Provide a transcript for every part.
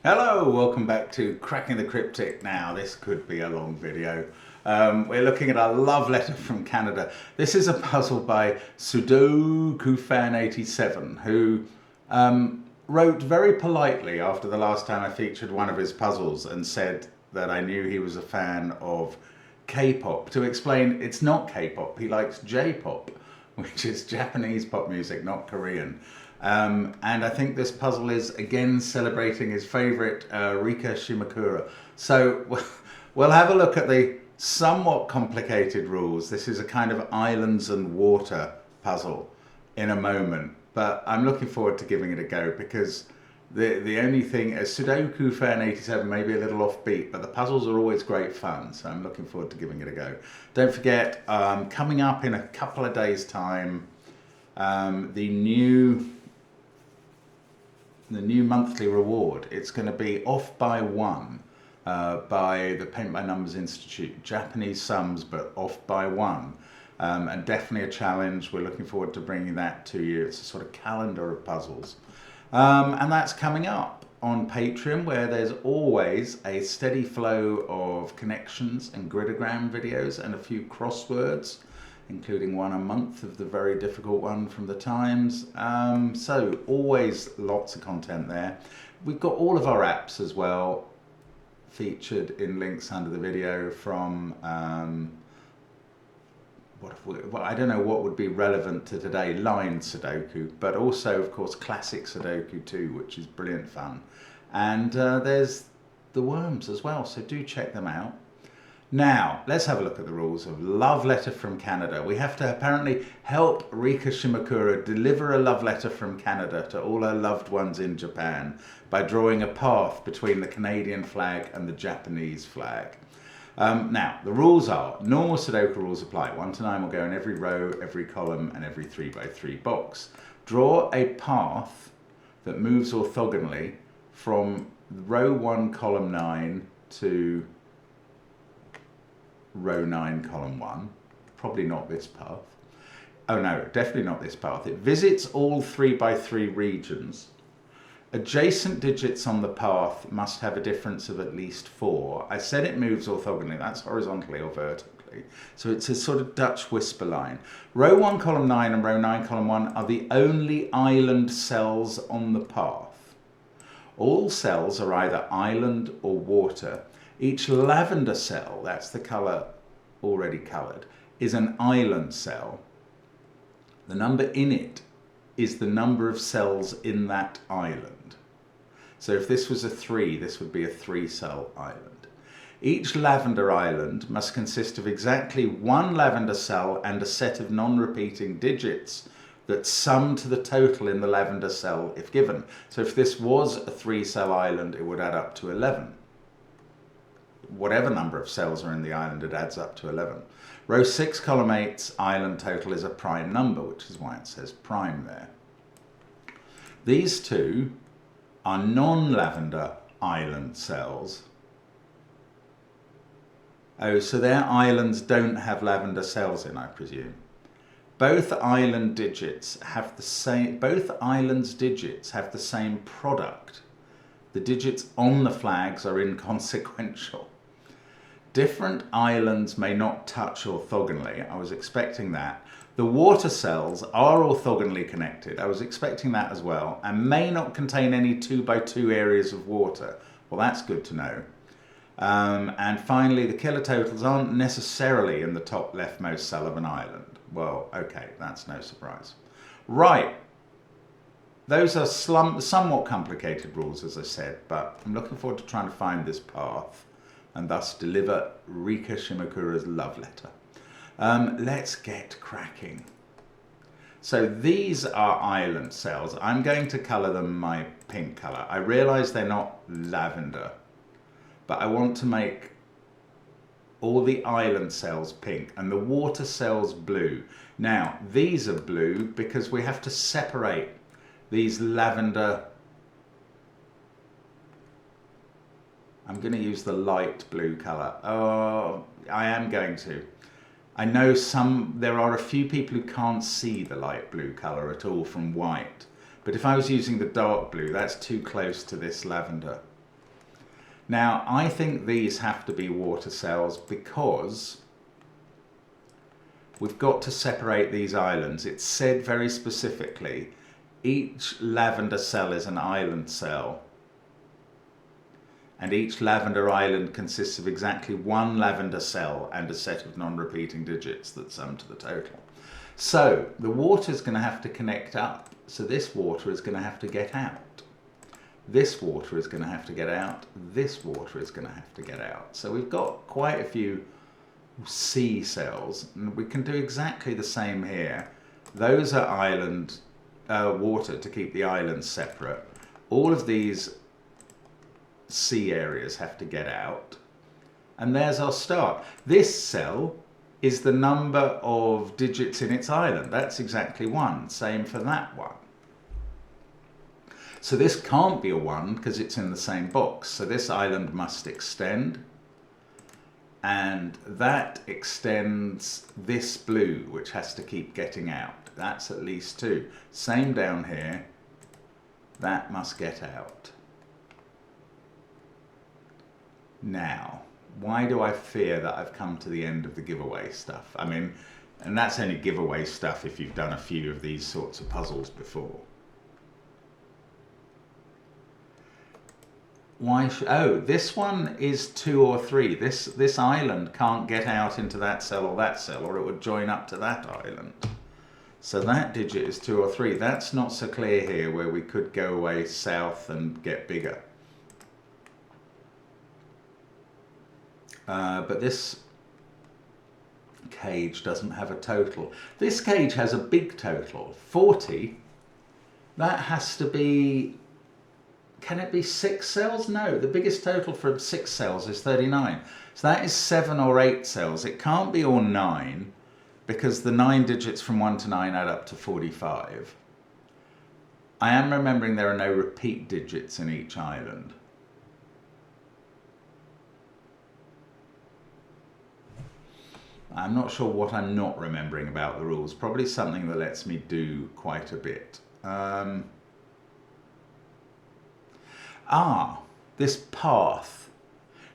Hello, welcome back to Cracking the Cryptic. Now, this could be a long video. We're looking at a love letter from Canada. This is a puzzle by Sudoku fan 87, who wrote very politely after the last time I featured one of his puzzles and said that I knew he was a fan of K-pop. To explain, it's not K-pop, he likes J-pop, which is Japanese pop music, not Korean. And I think this puzzle is again celebrating his favourite Rika Shimakura. So we'll have a look at the somewhat complicated rules. This is a kind of islands and water puzzle in a moment, but I'm looking forward to giving it a go because the only thing, as Sudoku fan 87 may be a little offbeat, but the puzzles are always great fun, so I'm looking forward to giving it a go. Don't forget, coming up in a couple of days' time, the new monthly reward. It's going to be off by one by the Paint by Numbers Institute. Japanese sums, but off by one. And definitely a challenge. We're looking forward to bringing that to you. It's a sort of calendar of puzzles. And that's coming up on Patreon, where there's always a steady flow of connections and gridogram videos and a few crosswords, including one a month of the very difficult one from the Times. So always lots of content there. We've got all of our apps as well featured in links under the video from, I don't know what would be relevant to today, line Sudoku, but also of course classic Sudoku too, which is brilliant fun. And there's the worms as well, so do check them out. Now, let's have a look at the rules of Love Letter from Canada. We have to apparently help Rika Shimakura deliver a love letter from Canada to all her loved ones in Japan by drawing a path between the Canadian flag and the Japanese flag. Now, the rules are, normal Sudoku rules apply. 1 to 9 will go in every row, every column, and every 3 by 3 box. Draw a path that moves orthogonally from row 1, column 9 to row 9, column 1. Probably not this path. Oh no, definitely not this path. It visits all 3 by 3 regions. Adjacent digits on the path must have a difference of at least 4. I said it moves orthogonally, that's horizontally or vertically. So it's a sort of Dutch whisper line. Row 1, column 9 and row 9, column 1 are the only island cells on the path. All cells are either island or water. Each lavender cell, that's the colour already coloured, is an island cell. The number in it is the number of cells in that island. So if this was a 3, this would be a 3-cell island. Each lavender island must consist of exactly 1 lavender cell and a set of non-repeating digits that sum to the total in the lavender cell if given. So if this was a 3-cell island, it would add up to 11. Whatever number of cells are in the island, it adds up to 11. Row 6, column 8's island total is a prime number, which is why it says prime there. These two are non-lavender island cells. Oh, so their islands don't have lavender cells in, I presume. Both island digits have the same. Both islands' digits have the same product. The digits on the flags are inconsequential. Different islands may not touch orthogonally. I was expecting that. The water cells are orthogonally connected. I was expecting that as well, and may not contain any 2 by 2 areas of water. Well, that's good to know. And finally, the killer totals aren't necessarily in the top leftmost cell of an island. Well, okay, that's no surprise. Right. Those are somewhat complicated rules, as I said, but I'm looking forward to trying to find this path and thus deliver Rika Shimakura's love letter. Let's get cracking. So these are island cells. I'm going to colour them my pink colour. I realise they're not lavender, but I want to make all the island cells pink and the water cells blue. Now, these are blue because we have to separate these lavender. I'm going to use the light blue colour. Oh, I am going to. I know there are a few people who can't see the light blue colour at all from white. But if I was using the dark blue, that's too close to this lavender. Now, I think these have to be water cells because we've got to separate these islands. It's said very specifically, each lavender cell is an island cell. And each lavender island consists of exactly one lavender cell and a set of non-repeating digits that sum to the total. So the water is going to have to connect up. So this water is going to have to get out. This water is going to have to get out. This water is going to have to get out. So we've got quite a few C cells, and we can do exactly the same here. Those are island water to keep the islands separate. All of these C areas have to get out, and there's our start. This cell is the number of digits in its island. That's exactly 1. Same for that one. So this can't be a 1 because it's in the same box. So this island must extend, and that extends this blue, which has to keep getting out. That's at least 2. Same down here. That must get out. Now, why do I fear that I've come to the end of the giveaway stuff? I mean, and that's only giveaway stuff if you've done a few of these sorts of puzzles before. Why should, oh, this one is 2 or 3. This island can't get out into that cell or it would join up to that island. So that digit is 2 or 3. That's not so clear here, where we could go away south and get bigger. But this cage doesn't have a total. This cage has a big total, 40. That has to be, can it be 6 cells? No, the biggest total for 6 cells is 39. So that is 7 or 8 cells. It can't be all 9, because the 9 digits from 1 to 9 add up to 45. I am remembering there are no repeat digits in each island. I'm not sure what I'm not remembering about the rules. Probably something that lets me do quite a bit. This path.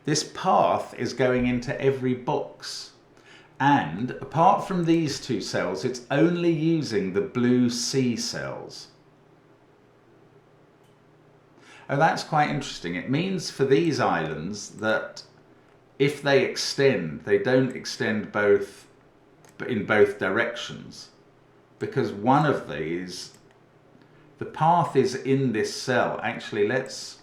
This path is going into every box. And apart from these 2 cells, it's only using the blue C cells. Oh, that's quite interesting. It means for these islands that if they extend, they don't extend both in both directions, because one of these, the path is in this cell. Actually, let's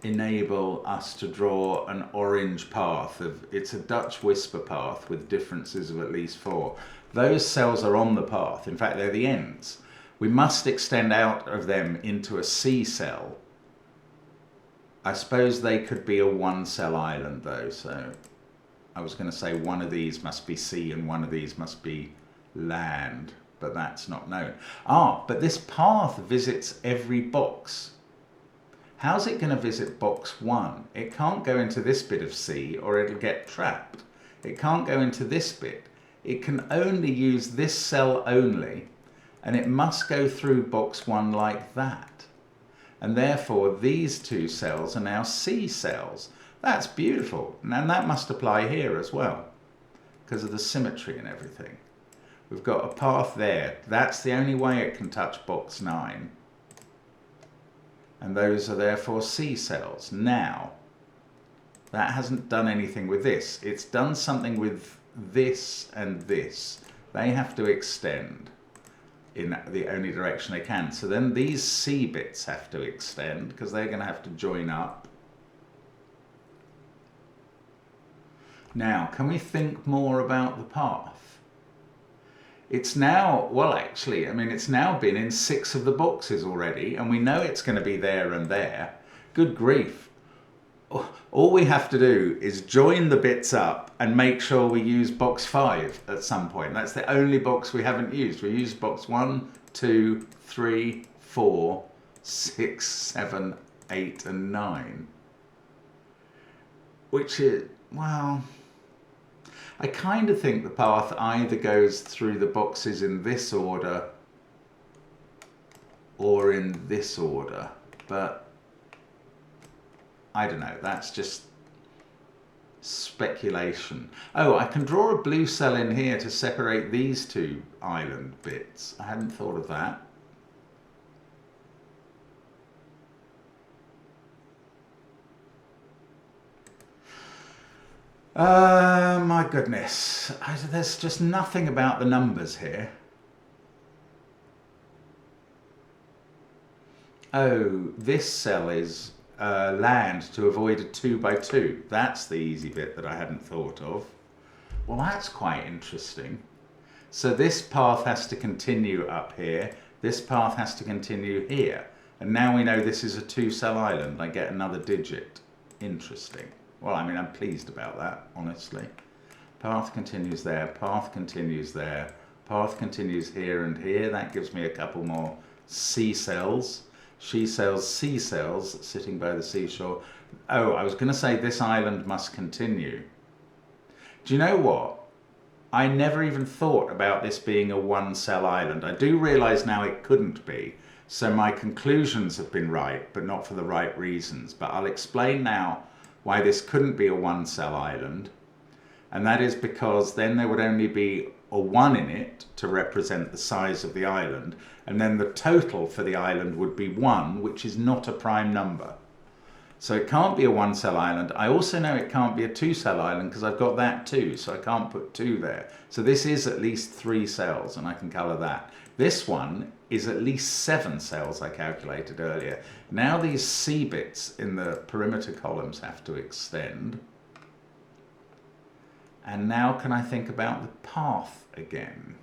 enable us to draw an orange path. It's a Dutch whisper path with differences of at least 4. Those cells are on the path. In fact, they're the ends. We must extend out of them into a C cell. I suppose they could be a 1-cell island though, so I was going to say one of these must be sea and one of these must be land, but that's not known. But this path visits every box. How's it going to visit box 1? It can't go into this bit of C or it'll get trapped. It can't go into this bit. It can only use this cell only, and it must go through box 1 like that. And therefore these 2 cells are now C cells. That's beautiful. And that must apply here as well, because of the symmetry and everything. We've got a path there. That's the only way it can touch box 9. And those are therefore C cells. Now, that hasn't done anything with this. It's done something with this and this. They have to extend in the only direction they can. So then these C bits have to extend, because they're going to have to join up. Now, can we think more about the path? It's now, well actually, I mean, it's now been in 6 of the boxes already, and we know it's going to be there and there. Good grief. All we have to do is join the bits up and make sure we use box 5 at some point. That's the only box we haven't used. We used box 1, 2, 3, 4, 6, 7, 8 and 9. Which is, well, I kind of think the path either goes through the boxes in this order or in this order, but I don't know, that's just speculation. Oh, I can draw a blue cell in here to separate these two island bits. I hadn't thought of that. My goodness, there's just nothing about the numbers here. Oh, this cell is land to avoid a 2 by 2. That's the easy bit that I hadn't thought of. Well, that's quite interesting. So this path has to continue up here. This path has to continue here. And now we know this is a 2-cell island. I get another digit. Interesting. Well, I mean, I'm pleased about that, honestly. Path continues there, path continues there, path continues here and here. That gives me a couple more C cells. She cells, C cells sitting by the seashore. Oh, I was going to say this island must continue. Do you know what? I never even thought about this being a 1-cell island. I do realise now it couldn't be. So my conclusions have been right, but not for the right reasons. But I'll explain now why this couldn't be a 1-cell island. And that is because then there would only be a 1 in it to represent the size of the island. And then the total for the island would be 1, which is not a prime number. So it can't be a 1-cell island. I also know it can't be a 2-cell island because I've got that too, so I can't put 2 there. So this is at least 3 cells, and I can colour that. This one is at least 7 cells I calculated earlier. Now these C bits in the perimeter columns have to extend. And now can I think about the path again?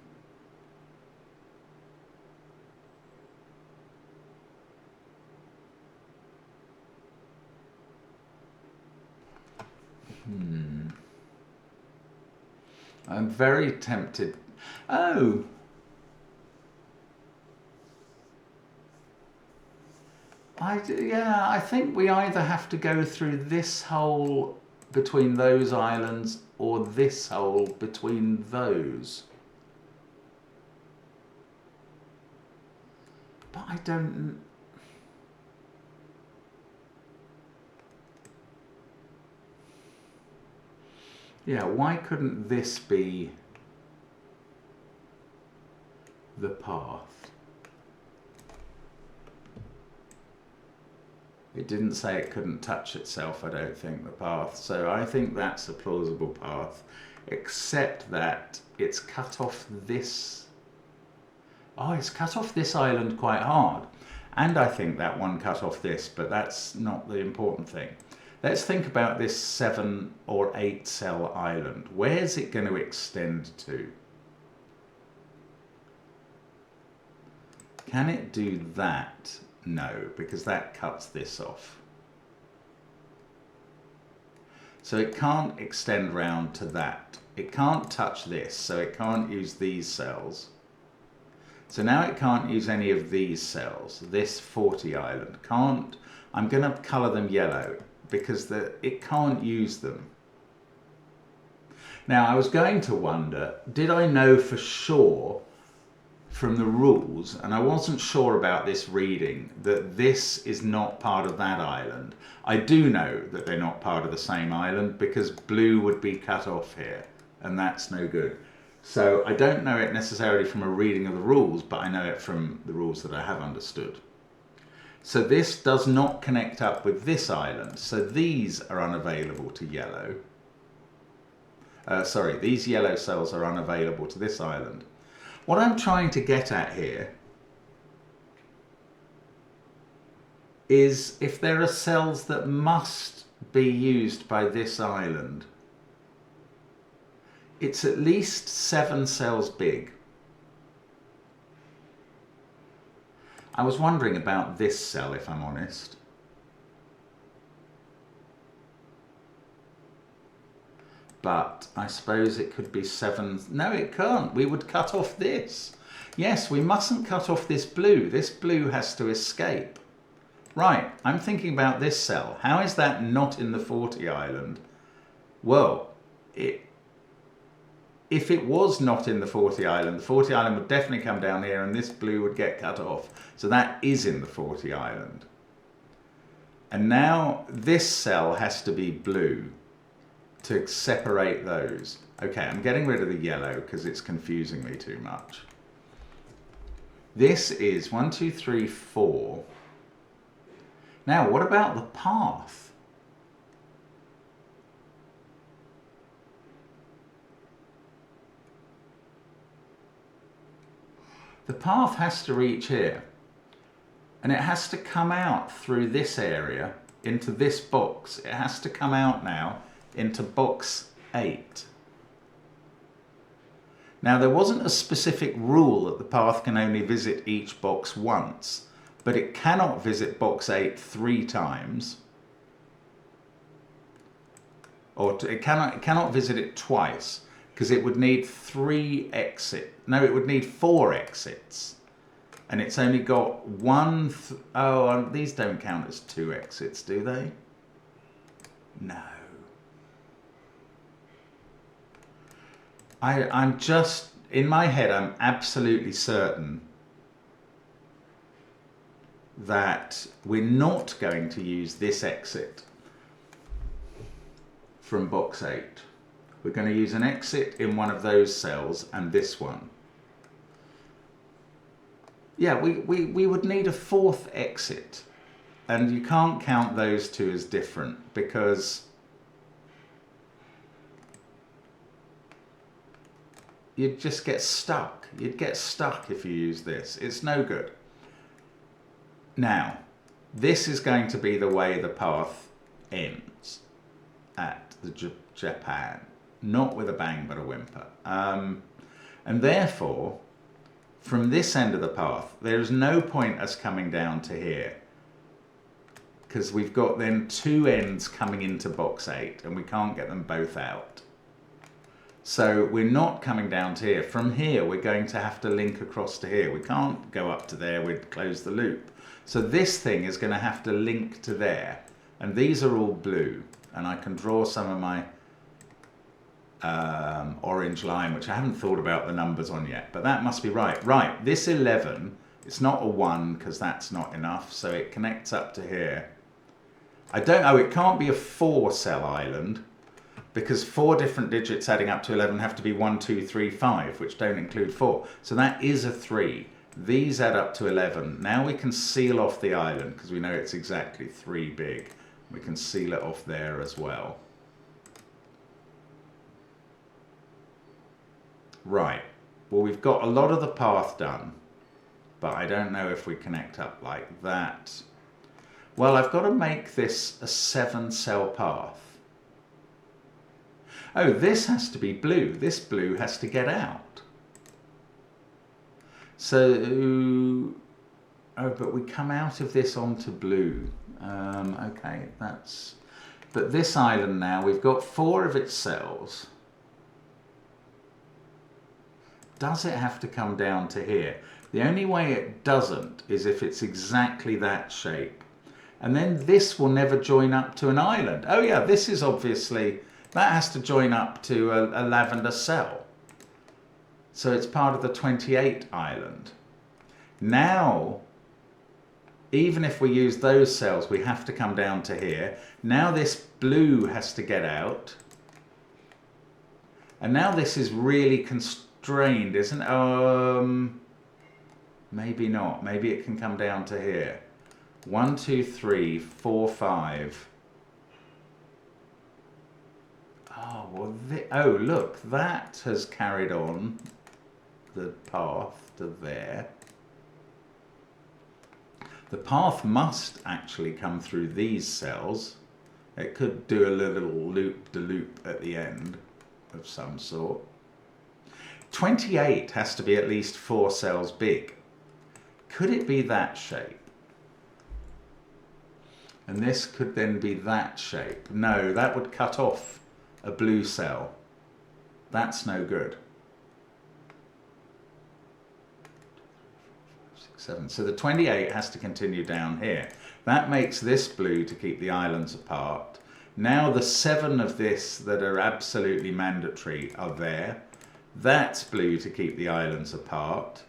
I'm very tempted. Oh. I think we either have to go through this hole between those islands or this hole between those. But I don't... Yeah, why couldn't this be the path? It didn't say it couldn't touch itself, I don't think, the path. So I think that's a plausible path, except that it's cut off this. Oh, it's cut off this island quite hard. And I think that one cut off this, but that's not the important thing. Let's think about this 7 or 8 cell island. Where's it going to extend to? Can it do that? No, because that cuts this off. So it can't extend round to that. It can't touch this, so it can't use these cells. So now it can't use any of these cells. This 40 island can't. I'm going to colour them yellow because it can't use them. Now I was going to wonder, did I know for sure from the rules, and I wasn't sure about this reading, that this is not part of that island. I do know that they're not part of the same island because blue would be cut off here, and that's no good. So I don't know it necessarily from a reading of the rules, but I know it from the rules that I have understood. So this does not connect up with this island, so these are unavailable to yellow. These yellow cells are unavailable to this island. What I'm trying to get at here is if there are cells that must be used by this island, it's at least 7 cells big. I was wondering about this cell, if I'm honest. But I suppose it could be 7. No, it can't. We would cut off this. Yes, we mustn't cut off this blue. This blue has to escape. Right, I'm thinking about this cell. How is that not in the 40 island? Well, if it was not in the 40 island would definitely come down here and this blue would get cut off. So that is in the 40 island. And now this cell has to be blue to separate those. Okay, I'm getting rid of the yellow because it's confusing me too much. This is 1, 2, 3, 4. Now, what about the path? The path has to reach here. And it has to come out through this area into this box. It has to come out now into box 8. Now, there wasn't a specific rule that the path can only visit each box once, but it cannot visit box 8 3 times. Or it cannot visit it twice, because it would need 3 exits. No, it would need 4 exits. And it's only got one. These don't count as 2 exits, do they? No. I'm just, in my head, I'm absolutely certain that we're not going to use this exit from box 8. We're going to use an exit in one of those cells and this one. Yeah, we would need a 4th exit, and you can't count those two as different because you'd just get stuck. You'd get stuck if you use this. It's no good. Now, this is going to be the way the path ends at the Japan. Not with a bang, but a whimper. And therefore, from this end of the path, there's no point us coming down to here, because we've got then 2 ends coming into box 8 and we can't get them both out. So we're not coming down to here. From here, we're going to have to link across to here. We can't go up to there, we'd close the loop. So this thing is going to have to link to there. And these are all blue. And I can draw some of my orange line, which I haven't thought about the numbers on yet, but that must be right. Right, this 11, it's not a 1 because that's not enough, so it connects up to here. I don't know, it can't be a 4 cell island because 4 different digits adding up to 11 have to be 1, 2, 3, 5, which don't include 4. So that is a 3. These add up to 11. Now we can seal off the island because we know it's exactly 3 big. We can seal it off there as well. Right, well, we've got a lot of the path done, but I don't know if we connect up like that. Well, I've got to make this a 7-cell path. Oh, this has to be blue. This blue has to get out. So, oh, but we come out of this onto blue. Okay, that's... But this island now, we've got 4 of its cells. Does it have to come down to here? The only way it doesn't is if it's exactly that shape. And then this will never join up to an island. Oh yeah, this is obviously, that has to join up to a lavender cell. So it's part of the 28 island. Now, even if we use those cells, we have to come down to here. Now this blue has to get out. And now this is really constrained, isn't it? Maybe not. Maybe it can come down to here. 1, 2, 3, 4, 5. Oh, well, oh, look, that has carried on the path to there. The path must actually come through these cells. It could do a little loop-de-loop at the end of some sort. 28 has to be at least 4 cells big. Could it be that shape? And this could then be that shape. No, that would cut off a blue cell. That's no good. 6, 7. So the 28 has to continue down here. That makes this blue to keep the islands apart. Now the 7 of this that are absolutely mandatory are there. That's blue to keep the islands apart.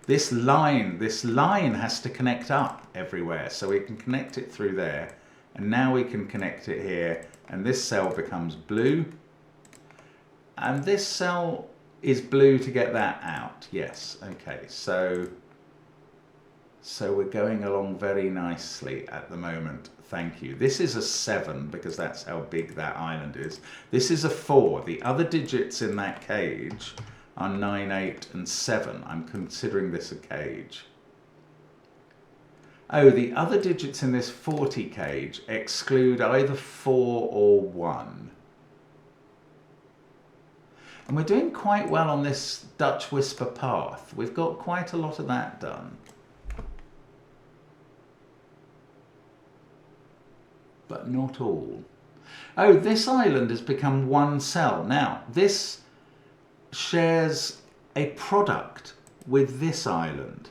This line has to connect up everywhere, so we can connect it through there. And now we can connect it here, and this cell becomes blue. And this cell is blue to get that out. Yes, okay, so we're going along very nicely at the moment. Thank you. This is a 7 because that's how big that island is. This is a 4. The other digits in that cage are 9, 8 and 7. I'm considering this a cage. Oh, the other digits in this 40 cage exclude either 4 or 1. And we're doing quite well on this Dutch Whisper path. We've got quite a lot of that done. But not all. Oh, this island has become one cell. Now, this shares a product with this island.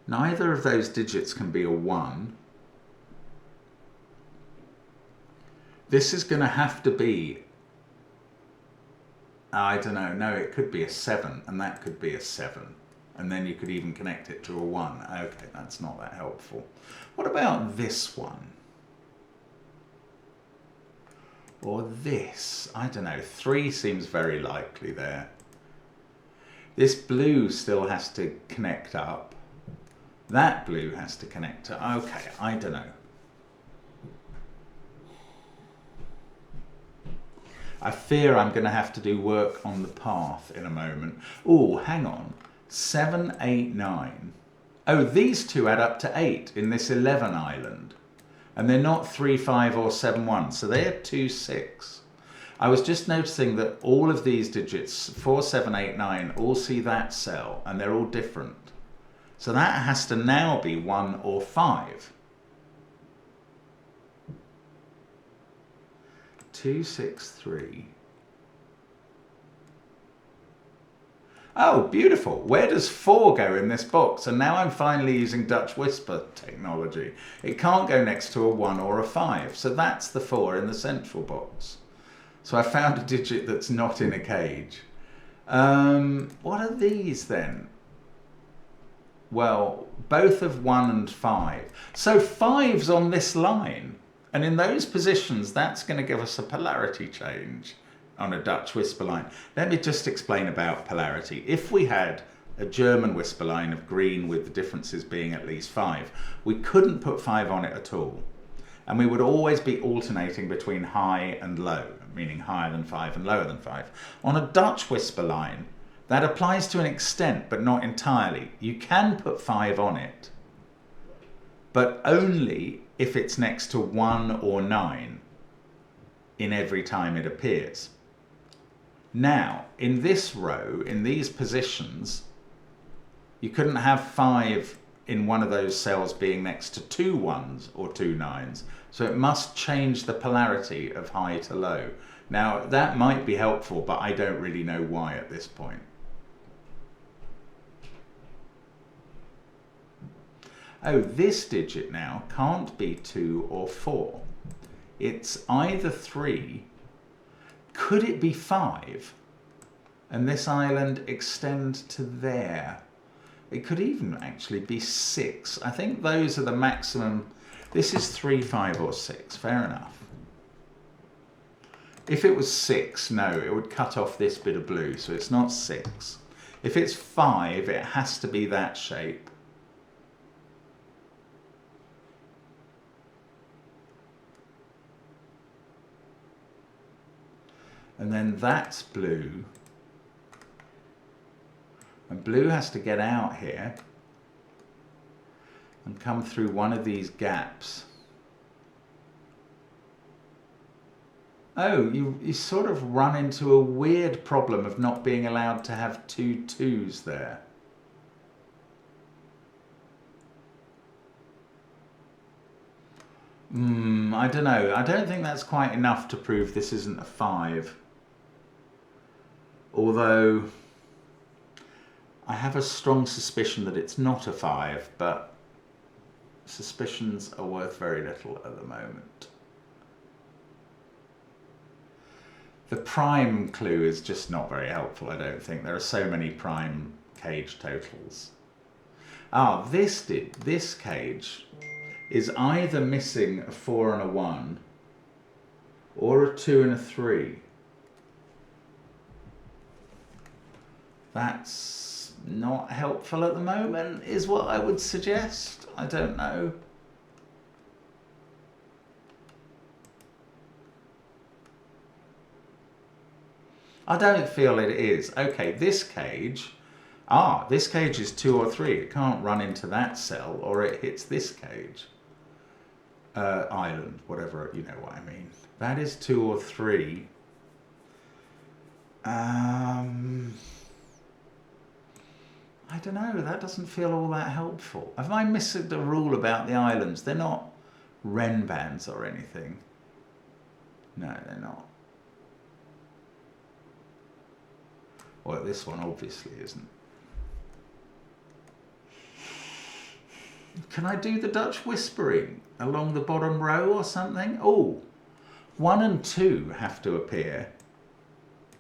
Neither of those digits can be a 1. This is going to have to be, I don't know, no, it could be a 7, and that could be a 7. And then you could even connect it to a 1. Okay, that's not that helpful. What about this one? Or this? I don't know. 3 seems very likely there. This blue still has to connect up. That blue has to connect up. Okay, I don't know. I fear I'm going to have to do work on the path in a moment. Oh, hang on. 7, 8, 9. Oh, these two add up to 8 in this 11 island. And they're not 3, 5 or 7, 1. So they're 2, 6. I was just noticing that all of these digits, 4, 7, 8, 9, all see that cell. And they're all different. So that has to now be 1 or 5. 2, 6, 3. Oh, beautiful. Where does 4 go in this box? And now I'm finally using Dutch Whisper technology. It can't go next to a 1 or a 5. So that's the 4 in the central box. So I found a digit that's not in a cage. What are these then? Well, both of 1 and 5. So 5's on this line. And in those positions, that's going to give us a polarity change on a Dutch whisper line. Let me just explain about polarity. If we had a German whisper line of green with the differences being at least 5, we couldn't put 5 on it at all. And we would always be alternating between high and low, meaning higher than 5 and lower than 5. On a Dutch whisper line, that applies to an extent, but not entirely. You can put 5 on it, but only if it's next to 1 or 9 in every time it appears. Now, in this row, in these positions, you couldn't have 5 in one of those cells being next to 2 1s or 2 9s, so it must change the polarity of high to low. Now, that might be helpful, but I don't really know why at this point. Oh, this digit now can't be 2 or 4. It's either 3. Could it be 5? And this island extend to there? It could even actually be 6. I think those are the maximum. This is 3, 5 or 6. Fair enough. If it was 6, no, it would cut off this bit of blue, so it's not 6. If it's 5, it has to be that shape. And then that's blue. And blue has to get out here and come through one of these gaps. Oh, you sort of run into a weird problem of not being allowed to have 2 2s there. I don't know. I don't think that's quite enough to prove this isn't a 5. Although I have a strong suspicion that it's not a 5, but suspicions are worth very little at the moment. The prime clue is just not very helpful, I don't think. There are so many prime cage totals. Ah, this cage is either missing a 4 and a 1 or a 2 and a 3. That's not helpful at the moment, is what I would suggest. I don't know. I don't feel it is. Okay, this cage, this cage is 2 or 3. It can't run into that cell or it hits this cage. Island, whatever, you know what I mean. That is 2 or 3. I don't know, that doesn't feel all that helpful. Have I missed the rule about the islands? They're not Ren bands or anything. No, they're not. Well, this one obviously isn't. Can I do the Dutch whispering along the bottom row or something? Oh, 1 and 2 have to appear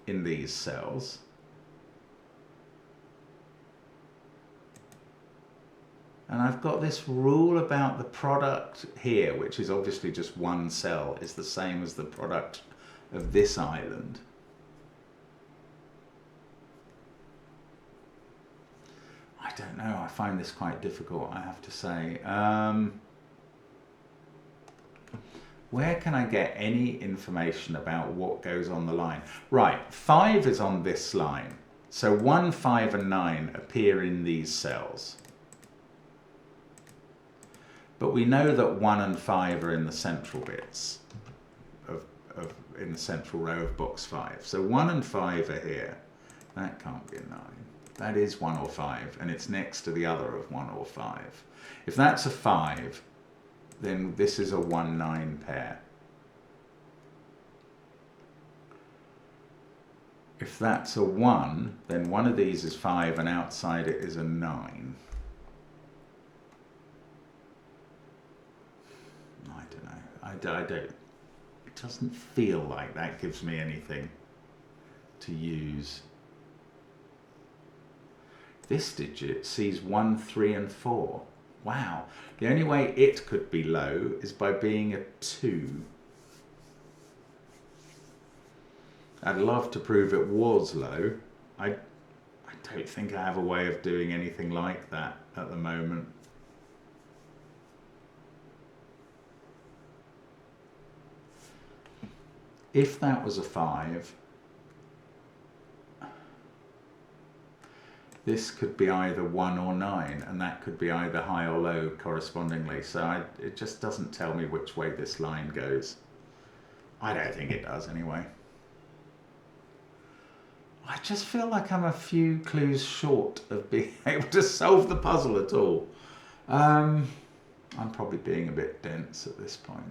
in these cells. And I've got this rule about the product here, which is obviously just one cell, is the same as the product of this island. I don't know, I find this quite difficult, I have to say. Where can I get any information about what goes on the line? Right, 5 is on this line. So 1, 5 and 9 appear in these cells. But we know that 1 and 5 are in the central bits, in the central row of box 5. So 1 and 5 are here. That can't be a 9. That is 1 or 5, and it's next to the other of 1 or 5. If that's a 5, then this is a 1-9 pair. If that's a 1, then one of these is 5 and outside it is a 9. I don't know. I don't. It doesn't feel like that gives me anything to use. This digit sees 1, 3 and 4. Wow. The only way it could be low is by being a 2. I'd love to prove it was low. I don't think I have a way of doing anything like that at the moment. If that was a 5, this could be either 1 or 9, and that could be either high or low correspondingly. So it just doesn't tell me which way this line goes. I don't think it does anyway. I just feel like I'm a few clues short of being able to solve the puzzle at all. I'm probably being a bit dense at this point.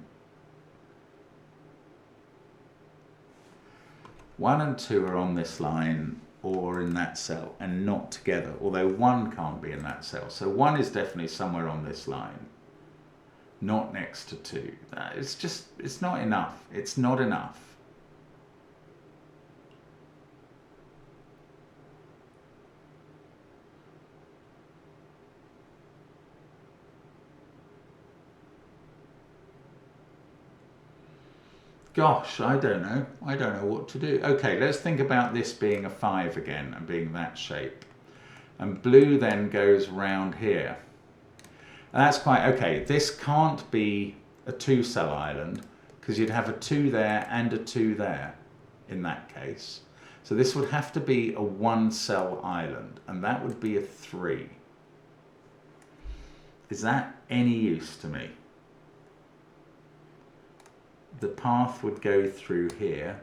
1 and 2 are on this line or in that cell and not together, although 1 can't be in that cell. So 1 is definitely somewhere on this line, not next to 2. It's not enough. It's not enough. Gosh, I don't know. I don't know what to do. Okay, let's think about this being a 5 again and being that shape. And blue then goes round here. And that's quite okay. This can't be a 2-cell island because you'd have a 2 there and a 2 there in that case. So this would have to be a 1-cell island, and that would be a 3. Is that any use to me? The path would go through here.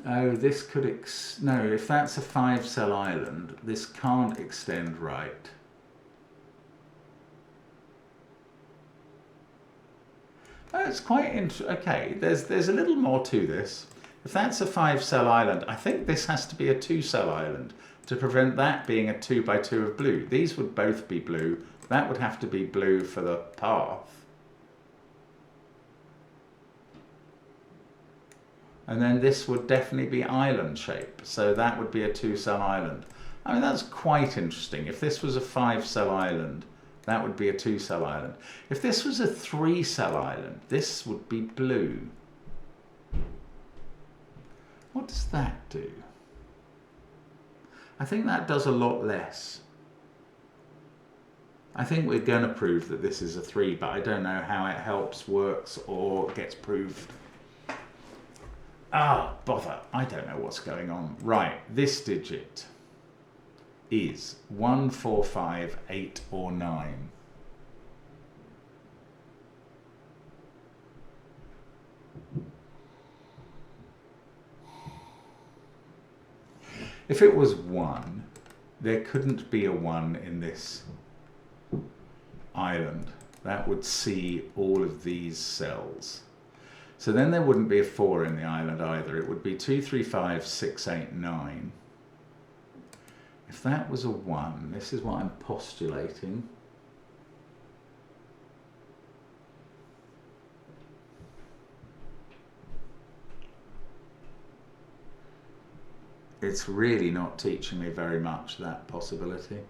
Oh, this could no, if that's a 5-cell island, this can't extend right. It's quite okay, there's a little more to this. If that's a 5-cell island, I think this has to be a 2-cell island to prevent that being a 2 by 2 of blue. These would both be blue. That would have to be blue for the path. And then this would definitely be island shape. So that would be a 2-cell island. I mean, that's quite interesting. If this was a 5-cell island, that would be a 2-cell island. If this was a 3-cell island, this would be blue. What does that do? I think that does a lot less. I think we're going to prove that this is a 3, but I don't know how it helps, works, or gets proved. Ah, bother. I don't know what's going on. Right, this digit is 1, 4, 5, 8, or 9. If it was 1, there couldn't be a 1 in this island. That would see all of these cells. So then there wouldn't be a 4 in the island either. It would be 2, 3, 5, 6, 8, 9. If that was a 1, this is what I'm postulating. It's really not teaching me very much, that possibility.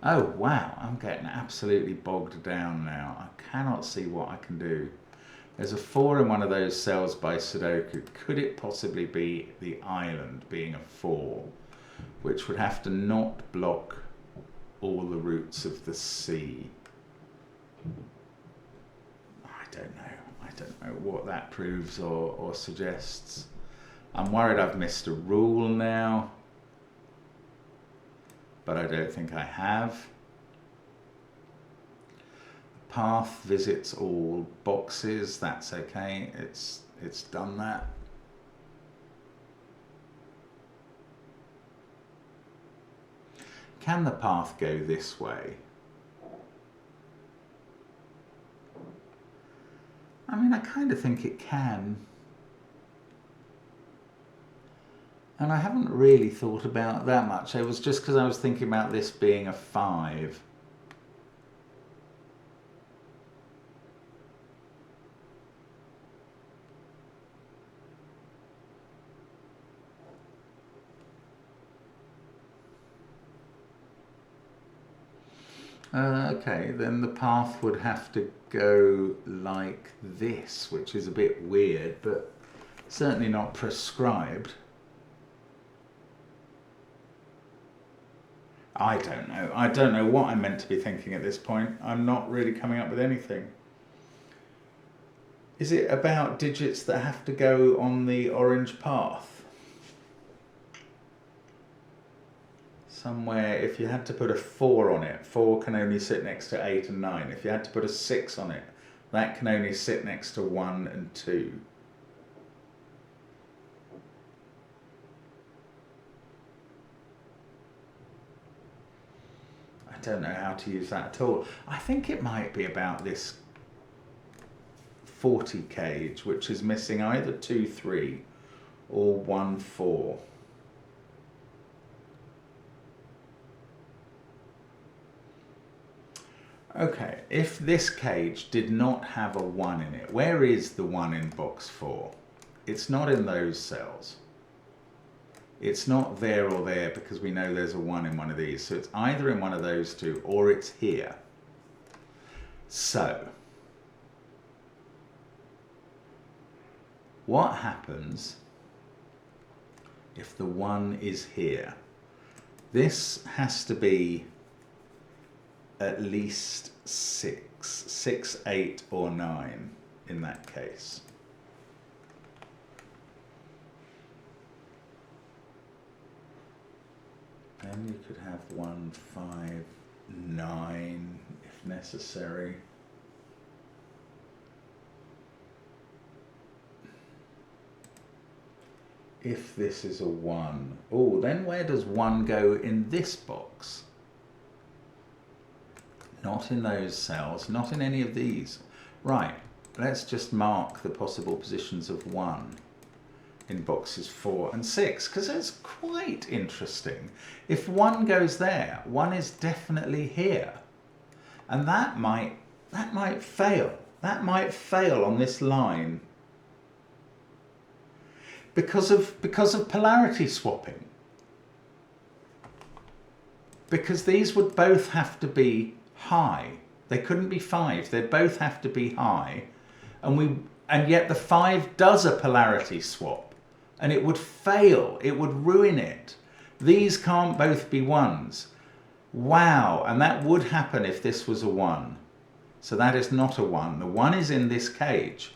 Oh wow, I'm getting absolutely bogged down now. I cannot see what I can do. There's a 4 in one of those cells by Sudoku. Could it possibly be the island being a 4, which would have to not block all the roots of the C? I don't know. I don't know what that proves or suggests. I'm worried I've missed a rule now, but I don't think I have. Path visits all boxes, that's okay, it's done that. Can the path go this way? I mean, I kind of think it can. And I haven't really thought about that much. It was just because I was thinking about this being a 5. Okay, then the path would have to go like this, which is a bit weird, but certainly not prescribed. I don't know. I don't know what I'm meant to be thinking at this point. I'm not really coming up with anything. Is it about digits that have to go on the orange path? Somewhere, if you had to put a 4 on it, 4 can only sit next to 8 and 9. If you had to put a 6 on it, that can only sit next to 1 and 2. I don't know how to use that at all. I think it might be about this 40 cage, which is missing either 2, 3 or 1, 4. Okay, if this cage did not have a 1 in it, where is the 1 in box 4? It's not in those cells. It's not there or there because we know there's a 1 in one of these. So it's either in one of those two or it's here. So, what happens if the 1 is here? This has to be at least 6, 8 or 9 in that case. Then you could have 1, 5, 9 if necessary. If this is a 1, oh, then where does 1 go in this box? Not in those cells, not in any of these. Right, let's just mark the possible positions of 1 in boxes 4 and 6, because it's quite interesting. If 1 goes there, 1 is definitely here. And that might fail. that might fail on this line because of polarity swapping. Because these would both have to be high. They couldn't be 5. They'd both have to be high. And yet the 5 does a polarity swap. And it would fail. It would ruin it. These can't both be 1s. Wow. And that would happen if this was a 1. So that is not a 1. The 1 is in this cage.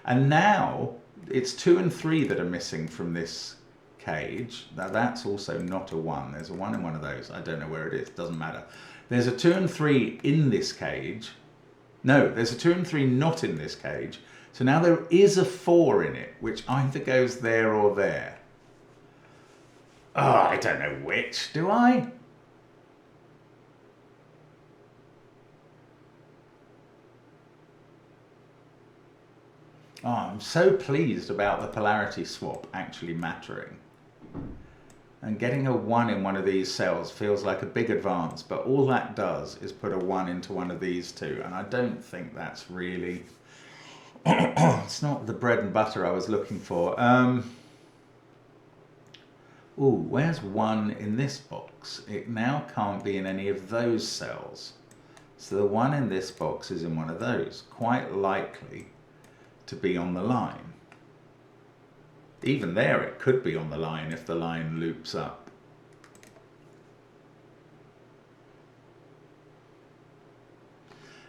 And now it's 2 and 3 that are missing from this cage. That's also not a 1. There's a 1 in one of those. I don't know where it is. Doesn't matter. There's a 2 and 3 in this cage. No, there's a 2 and 3 not in this cage. So now there is a 4 in it, which either goes there or there. Oh, I don't know which, do I? Oh, I'm so pleased about the polarity swap actually mattering. And getting a 1 in one of these cells feels like a big advance, but all that does is put a 1 into one of these two, and I don't think that's really... it's not the bread and butter I was looking for. Ooh, where's 1 in this box? It now can't be in any of those cells. So the 1 in this box is in one of those, quite likely to be on the line. Even there it could be on the line if the line loops up.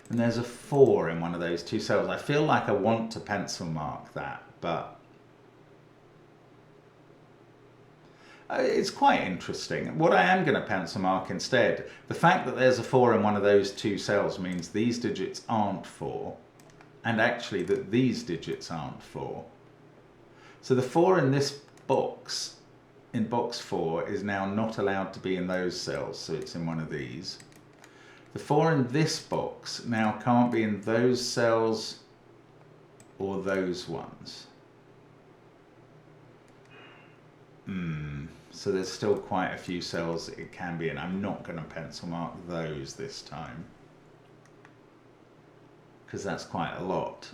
And there's a 4 in one of those two cells. I feel like I want to pencil mark that, but it's quite interesting. What I am going to pencil mark instead, the fact that there's a 4 in one of those two cells means these digits aren't 4, and actually that these digits aren't 4. So the 4 in this box, in box 4, is now not allowed to be in those cells, so it's in one of these. The 4 in this box now can't be in those cells or those ones. So there's still quite a few cells that it can be in. I'm not going to pencil mark those this time, because that's quite a lot.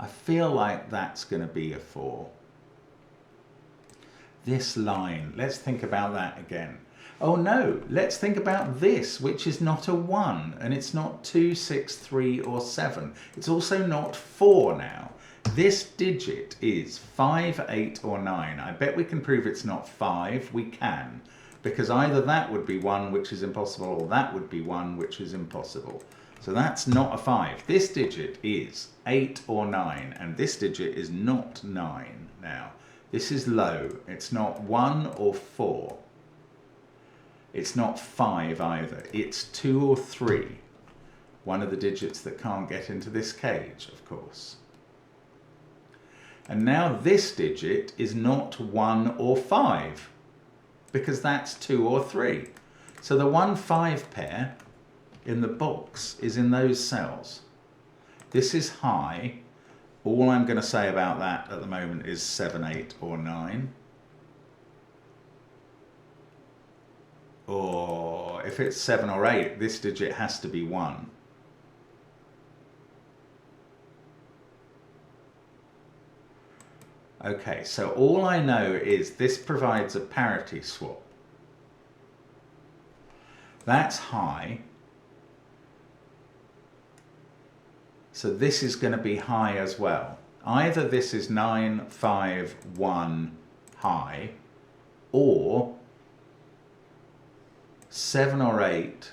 I feel like that's going to be a 4. This line, let's think about that again. Oh no, let's think about this, which is not a 1, and it's not 2, 6, 3, or 7. It's also not 4 now. This digit is 5, 8, or 9. I bet we can prove it's not 5. We can, because either that would be 1, which is impossible, or that would be 1, which is impossible. So that's not a 5. This digit is 8 or 9, and this digit is not 9 now. This is low. It's not 1 or 4. It's not 5 either. It's 2 or 3. One of the digits that can't get into this cage, of course. And now this digit is not 1 or 5, because that's 2 or 3. So the 1-5 pair in the box is in those cells. This is high. All I'm going to say about that at the moment is 7, 8, or 9. Or if it's 7 or 8, this digit has to be 1. Okay, so all I know is this provides a parity swap. That's high. So this is going to be high as well. Either this is 9, 5, 1 high, or 7 or 8,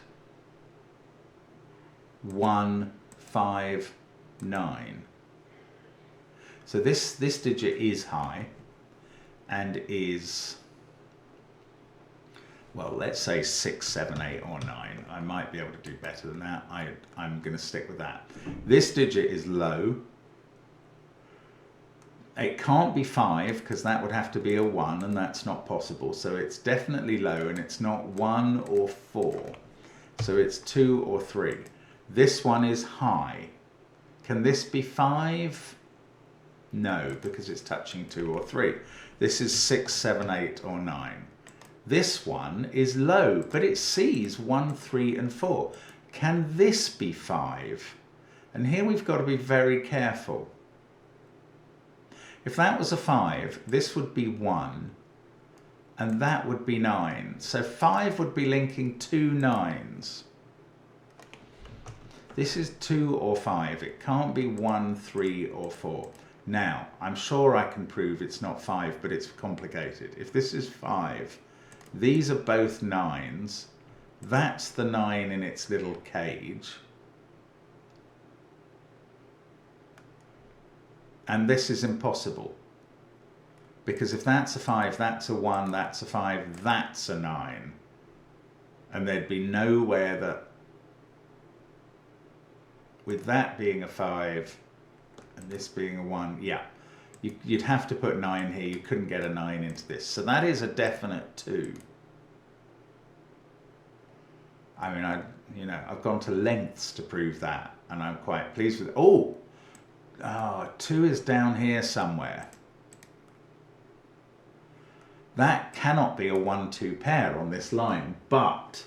1, 5, 9. So this digit is high and is, well, let's say 6, 7, 8, or 9. I might be able to do better than that. I'm going to stick with that. This digit is low. It can't be 5 because that would have to be a 1, and that's not possible. So it's definitely low, and it's not 1 or 4. So it's 2 or 3. This one is high. Can this be 5? No, because it's touching 2 or 3. This is 6, 7, 8, or 9. This one is low, but it sees 1, 3, and 4. can this be 5? And here we've got to be very careful. If that was a 5, this would be 1, and that would be 9. So 5 would be linking 2 9s. This is 2 or 5. It can't be 1, 3, or 4. Now, I'm sure I can prove it's not 5, but it's complicated. If this is 5, these are both 9s. That's the 9 in its little cage. And this is impossible. Because if that's a 5, that's a 1, that's a 5, that's a 9. And there'd be nowhere that, with that being a 5 and this being a 1, yeah, you'd have to put 9 here. You couldn't get a 9 into this. So that is a definite 2. I mean, I've gone to lengths to prove that, and I'm quite pleased with it. Oh, 2 is down here somewhere. That cannot be a 1-2 pair on this line, but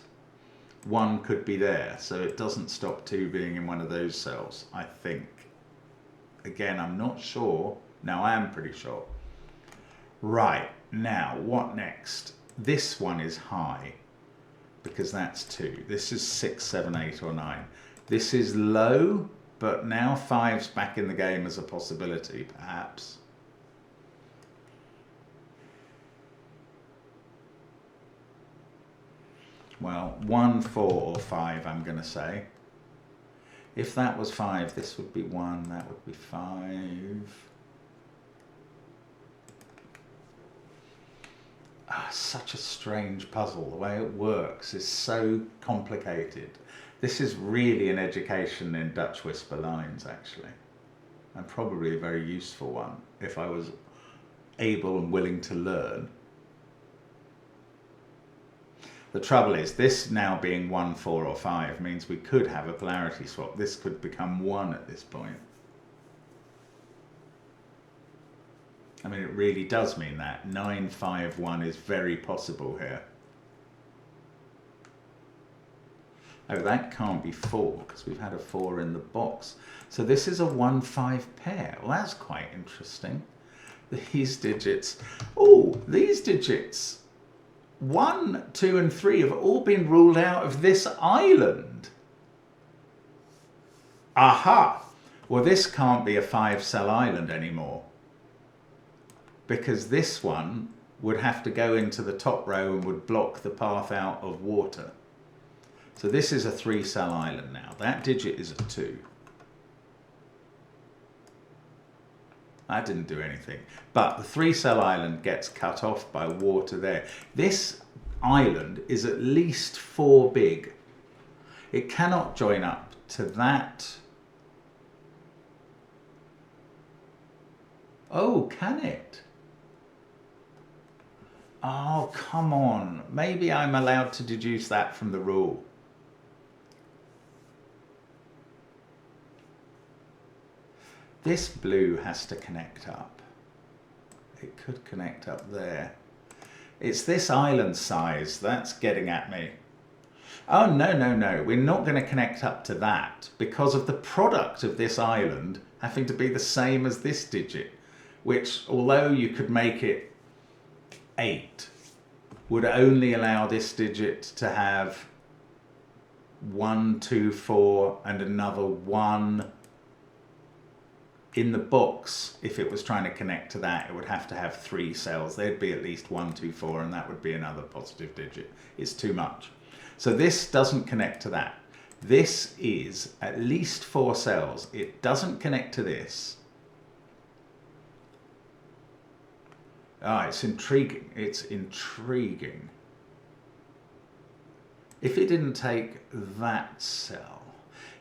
1 could be there, so it doesn't stop 2 being in one of those cells, I think. Again, I'm not sure. Now I am pretty sure. Right, now what next? This one is high, because that's 2. This is 6, 7, 8, or 9. This is low, but now 5's back in the game as a possibility, perhaps. Well, 1, 4, or 5, I'm going to say. If that was 5, this would be 1, that would be 5. Such a strange puzzle. The way it works is so complicated. This is really an education in Dutch whisper lines, actually. And probably a very useful one if I was able and willing to learn. The trouble is, this now being 1, 4, or 5 means we could have a polarity swap. This could become 1 at this point. I mean, it really does mean that. 9, 5, 1 is very possible here. Oh, that can't be 4, because we've had a 4 in the box. So this is a 1, 5 pair. Well, that's quite interesting. These digits, these digits, 1, 2, and 3 have all been ruled out of this island. Aha! Well, this can't be a 5-cell island anymore, because this one would have to go into the top row and would block the path out of water. So this is a 3-cell island now. That digit is a 2. That didn't do anything. But the 3-cell island gets cut off by water there. This island is at least 4 big. It cannot join up to that. Oh, can it? Oh, come on. Maybe I'm allowed to deduce that from the rule. This blue has to connect up. It could connect up there. It's this island size that's getting at me. Oh, no, no, no. We're not going to connect up to that because of the product of this island having to be the same as this digit, which, although you could make it 8, would only allow this digit to have 1, 2, 4 and another 1 in the box. If it was trying to connect to that, it would have to have 3 cells. There'd be at least 1, 2, 4, and that would be another positive digit. It's too much. So this doesn't connect to that. This is at least 4 cells. It doesn't connect to this. Ah, it's intriguing. It's intriguing. If it didn't take that cell,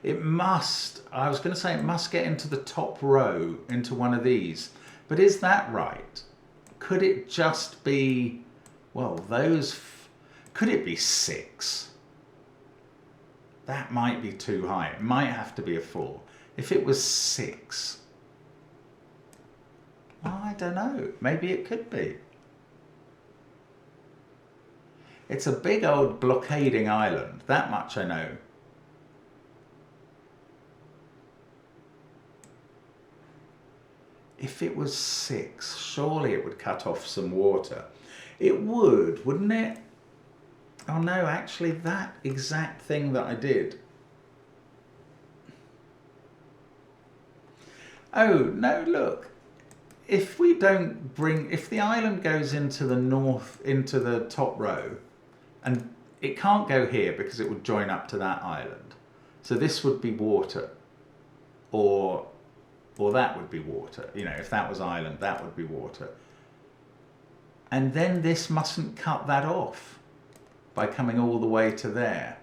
it must, I was going to say it must get into the top row, into one of these. But is that right? Could it just be, well, those, could it be 6? That might be too high. It might have to be a 4. If it was 6, I don't know. Maybe it could be. It's a big old blockading island. That much I know. If it was 6, surely it would cut off some water. It would, wouldn't it? Oh no, actually that exact thing that I did. Oh no, look. If the island goes into the north, into the top row, and it can't go here because it would join up to that island. So this would be water, or that would be water. You know, if that was island, that would be water. And then this mustn't cut that off by coming all the way to there.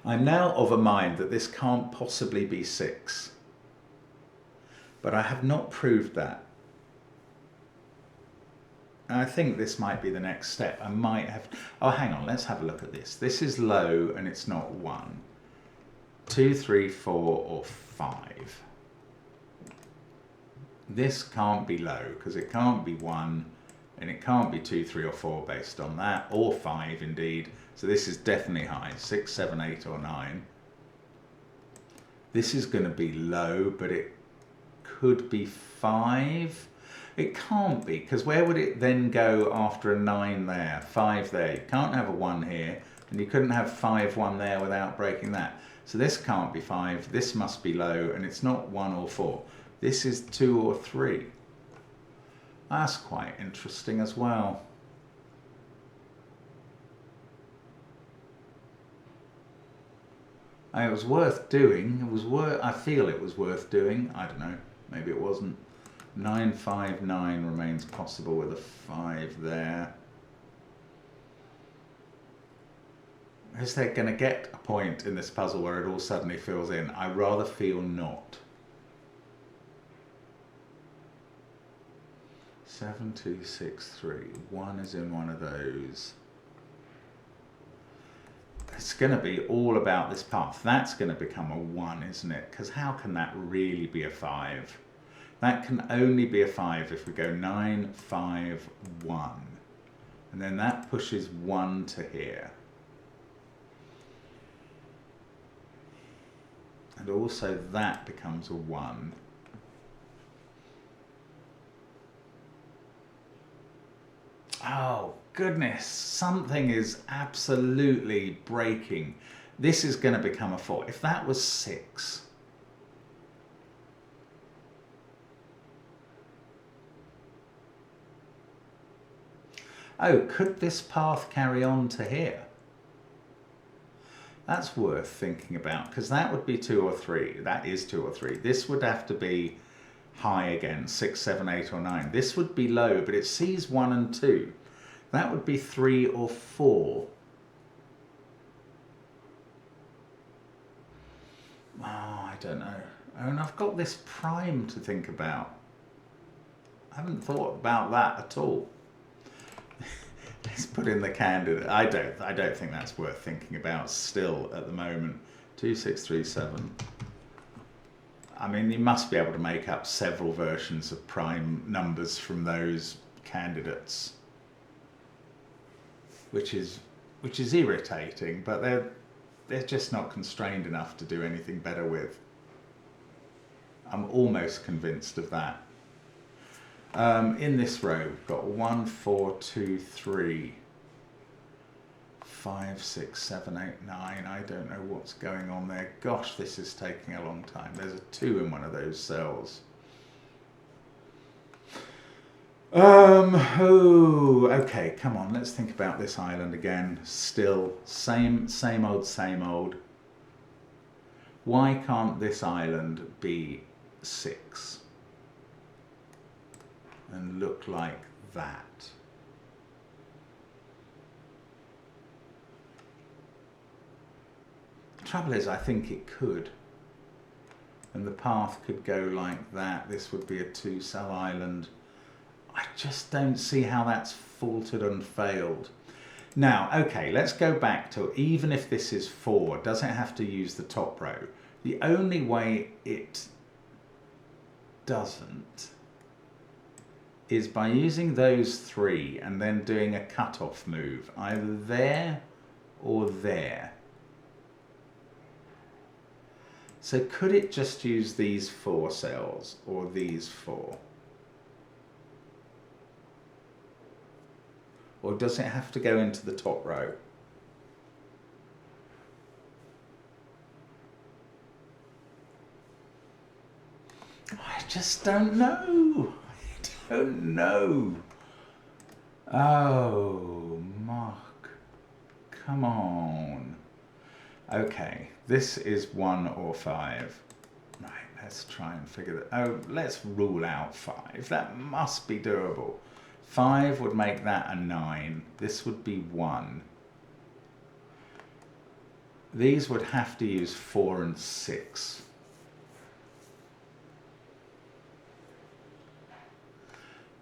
I'm now of a mind that this can't possibly be 6. But I have not proved that. And I think this might be the next step. I might have... Oh, hang on, let's have a look at this. This is low and it's not 1. 2, 3, 4 or 5. This can't be low because it can't be 1 and it can't be 2, 3 or 4 based on that, or 5 indeed. So this is definitely high, 6, 7, 8 or 9. This is going to be low, but it could be 5. It can't be, because where would it then go after a 9 there, 5 there? You can't have a 1 here, and you couldn't have 5, 1 there without breaking that. So this can't be 5, this must be low, and it's not 1 or 4. This is 2 or 3. That's quite interesting as well. It was worth doing. I feel it was worth doing. I don't know. Maybe it wasn't. 9, 5, 9 remains possible with a 5 there. Is there going to get a point in this puzzle where it all suddenly fills in? I rather feel not. 7, 2, 6, 3. 1 is in one of those. It's going to be all about this path. That's going to become a 1, isn't it? Because how can that really be a 5? That can only be a 5 if we go 9, 5, 1. And then that pushes 1 to here. And also that becomes a 1. Oh, goodness. Something is absolutely breaking. This is going to become a 4. If that was 6... Oh, could this path carry on to here? That's worth thinking about, because that would be 2 or 3. That is 2 or 3. This would have to be high again, 6, 7, 8 or 9. This would be low, but it sees 1 and 2. That would be 3 or 4. Oh, I don't know. Oh, and I've got this prime to think about. I haven't thought about that at all. Let's put in the candidate. I don't think that's worth thinking about still at the moment. 2, 6, 3, 7. I mean, you must be able to make up several versions of prime numbers from those candidates, which is irritating, but they're just not constrained enough to do anything better with. I'm almost convinced of that. In this row, we've got 1, 4, 2, 3, 5, 6, 7, 8, 9. I don't know what's going on there. Gosh, this is taking a long time. There's a 2 in one of those cells. Oh, okay, come on, let's think about this island again. Still, same old. Why can't this island be 6? And look like that. The trouble is, I think it could. And the path could go like that. This would be a 2-cell island. I just don't see how that's faltered and failed. Now, okay, let's go back to, even if this is 4, does it have to use the top row? The only way it doesn't is by using those 3 and then doing a cut-off move, either there or there. So could it just use these 4 cells or these 4? Or does it have to go into the top row? I just don't know. I don't know. Oh, Mark. Come on. Okay, this is 1 or 5. Right, let's try and figure that. Oh, let's rule out 5. That must be doable. 5 would make that a 9. This would be 1. These would have to use 4 and 6.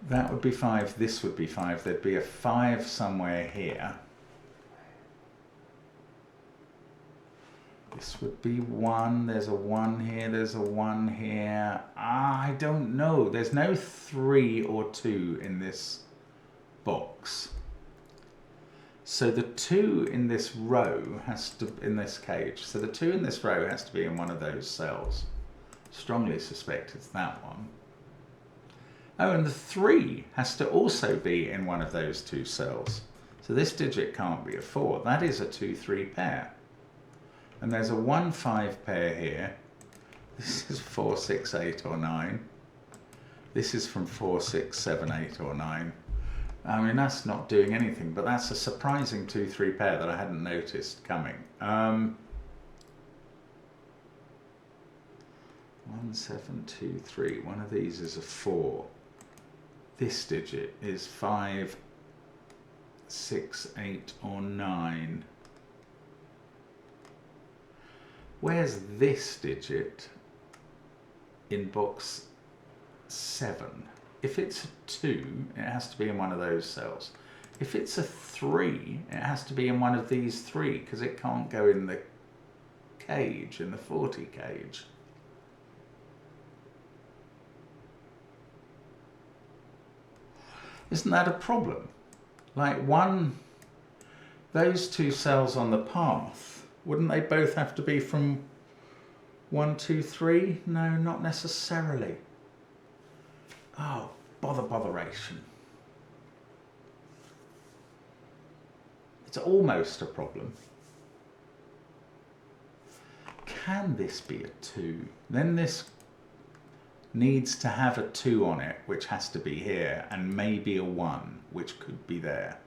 That would be 5, this would be 5. There'd be a 5 somewhere here. This would be 1, there's a 1 here, there's a 1 here. I don't know. There's no 3 or 2 in this box. So the 2 in this row has to, in this cage, so the 2 in this row has to be in one of those cells. Strongly suspect it's that one. Oh, and the 3 has to also be in one of those 2 cells. So this digit can't be a 4. That is a 2-3 pair. And there's a 1-5 pair here. This is 4, 6, 8 or 9. This is from 4, 6, 7, 8 or 9. I mean, that's not doing anything, but that's a surprising 2-3 pair that I hadn't noticed coming. 1, 7, 2, 3. One of these is a 4. This digit is 5, 6, 8 or 9. Where's this digit in box 7? If it's a 2, it has to be in one of those cells. If it's a 3, it has to be in one of these 3, because it can't go in the cage, in the 40 cage. Isn't that a problem? Like those 2 cells on the path, wouldn't they both have to be from 1, 2, 3? No, not necessarily. Oh, botheration. It's almost a problem. Can this be a 2? Then this needs to have a 2 on it, which has to be here, and maybe a 1, which could be there.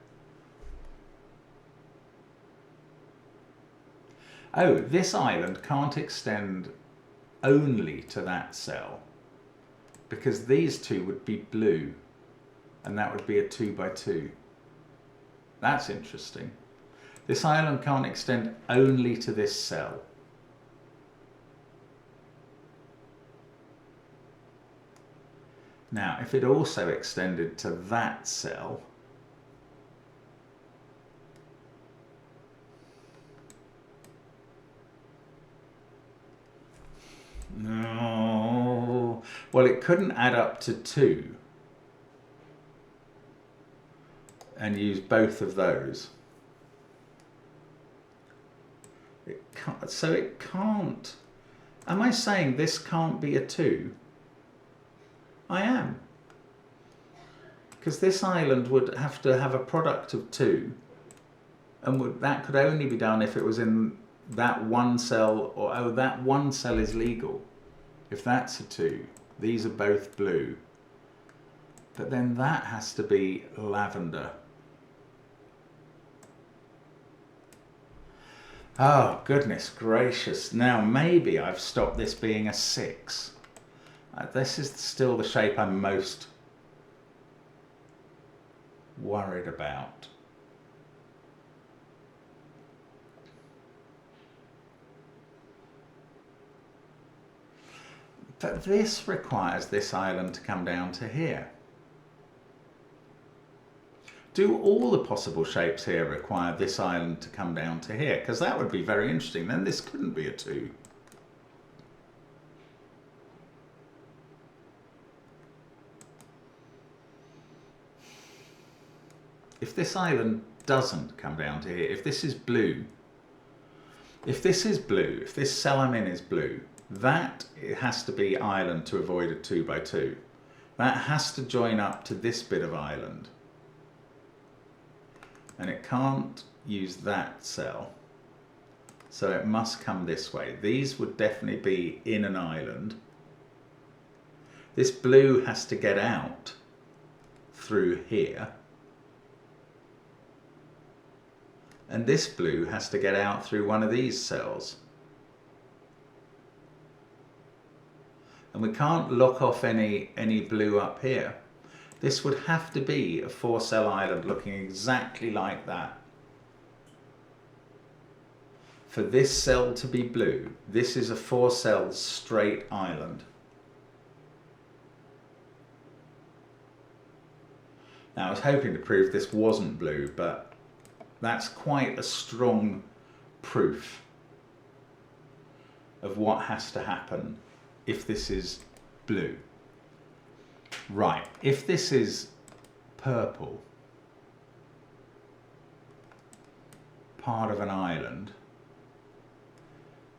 Oh, this island can't extend only to that cell, because these 2 would be blue, and that would be a 2 by 2. That's interesting. This island can't extend only to this cell. Now, if it also extended to that cell, no, well, it couldn't add up to 2 and use both of those. It can't, so it can't. Am I saying this can't be a 2? I am. Because this island would have to have a product of 2, and that could only be done if it was in that one cell, or oh, that one cell is legal. If that's a 2, these are both blue. But then that has to be lavender. Oh, goodness gracious. Now maybe I've stopped this being a 6. This is still the shape I'm most worried about. But this requires this island to come down to here. Do all the possible shapes here require this island to come down to here? Because that would be very interesting. Then this couldn't be a 2. If this island doesn't come down to here, if this is blue, if this cell I'm in is blue, That it has to be island to avoid a 2 by 2. That has to join up to this bit of island. And it can't use that cell. So it must come this way. These would definitely be in an island. This blue has to get out through here. And this blue has to get out through one of these cells. And we can't lock off any blue up here. This would have to be a 4-cell island looking exactly like that. For this cell to be blue, this is a 4-cell straight island. Now I was hoping to prove this wasn't blue, but that's quite a strong proof of what has to happen if this is blue. Right, if this is purple, part of an island,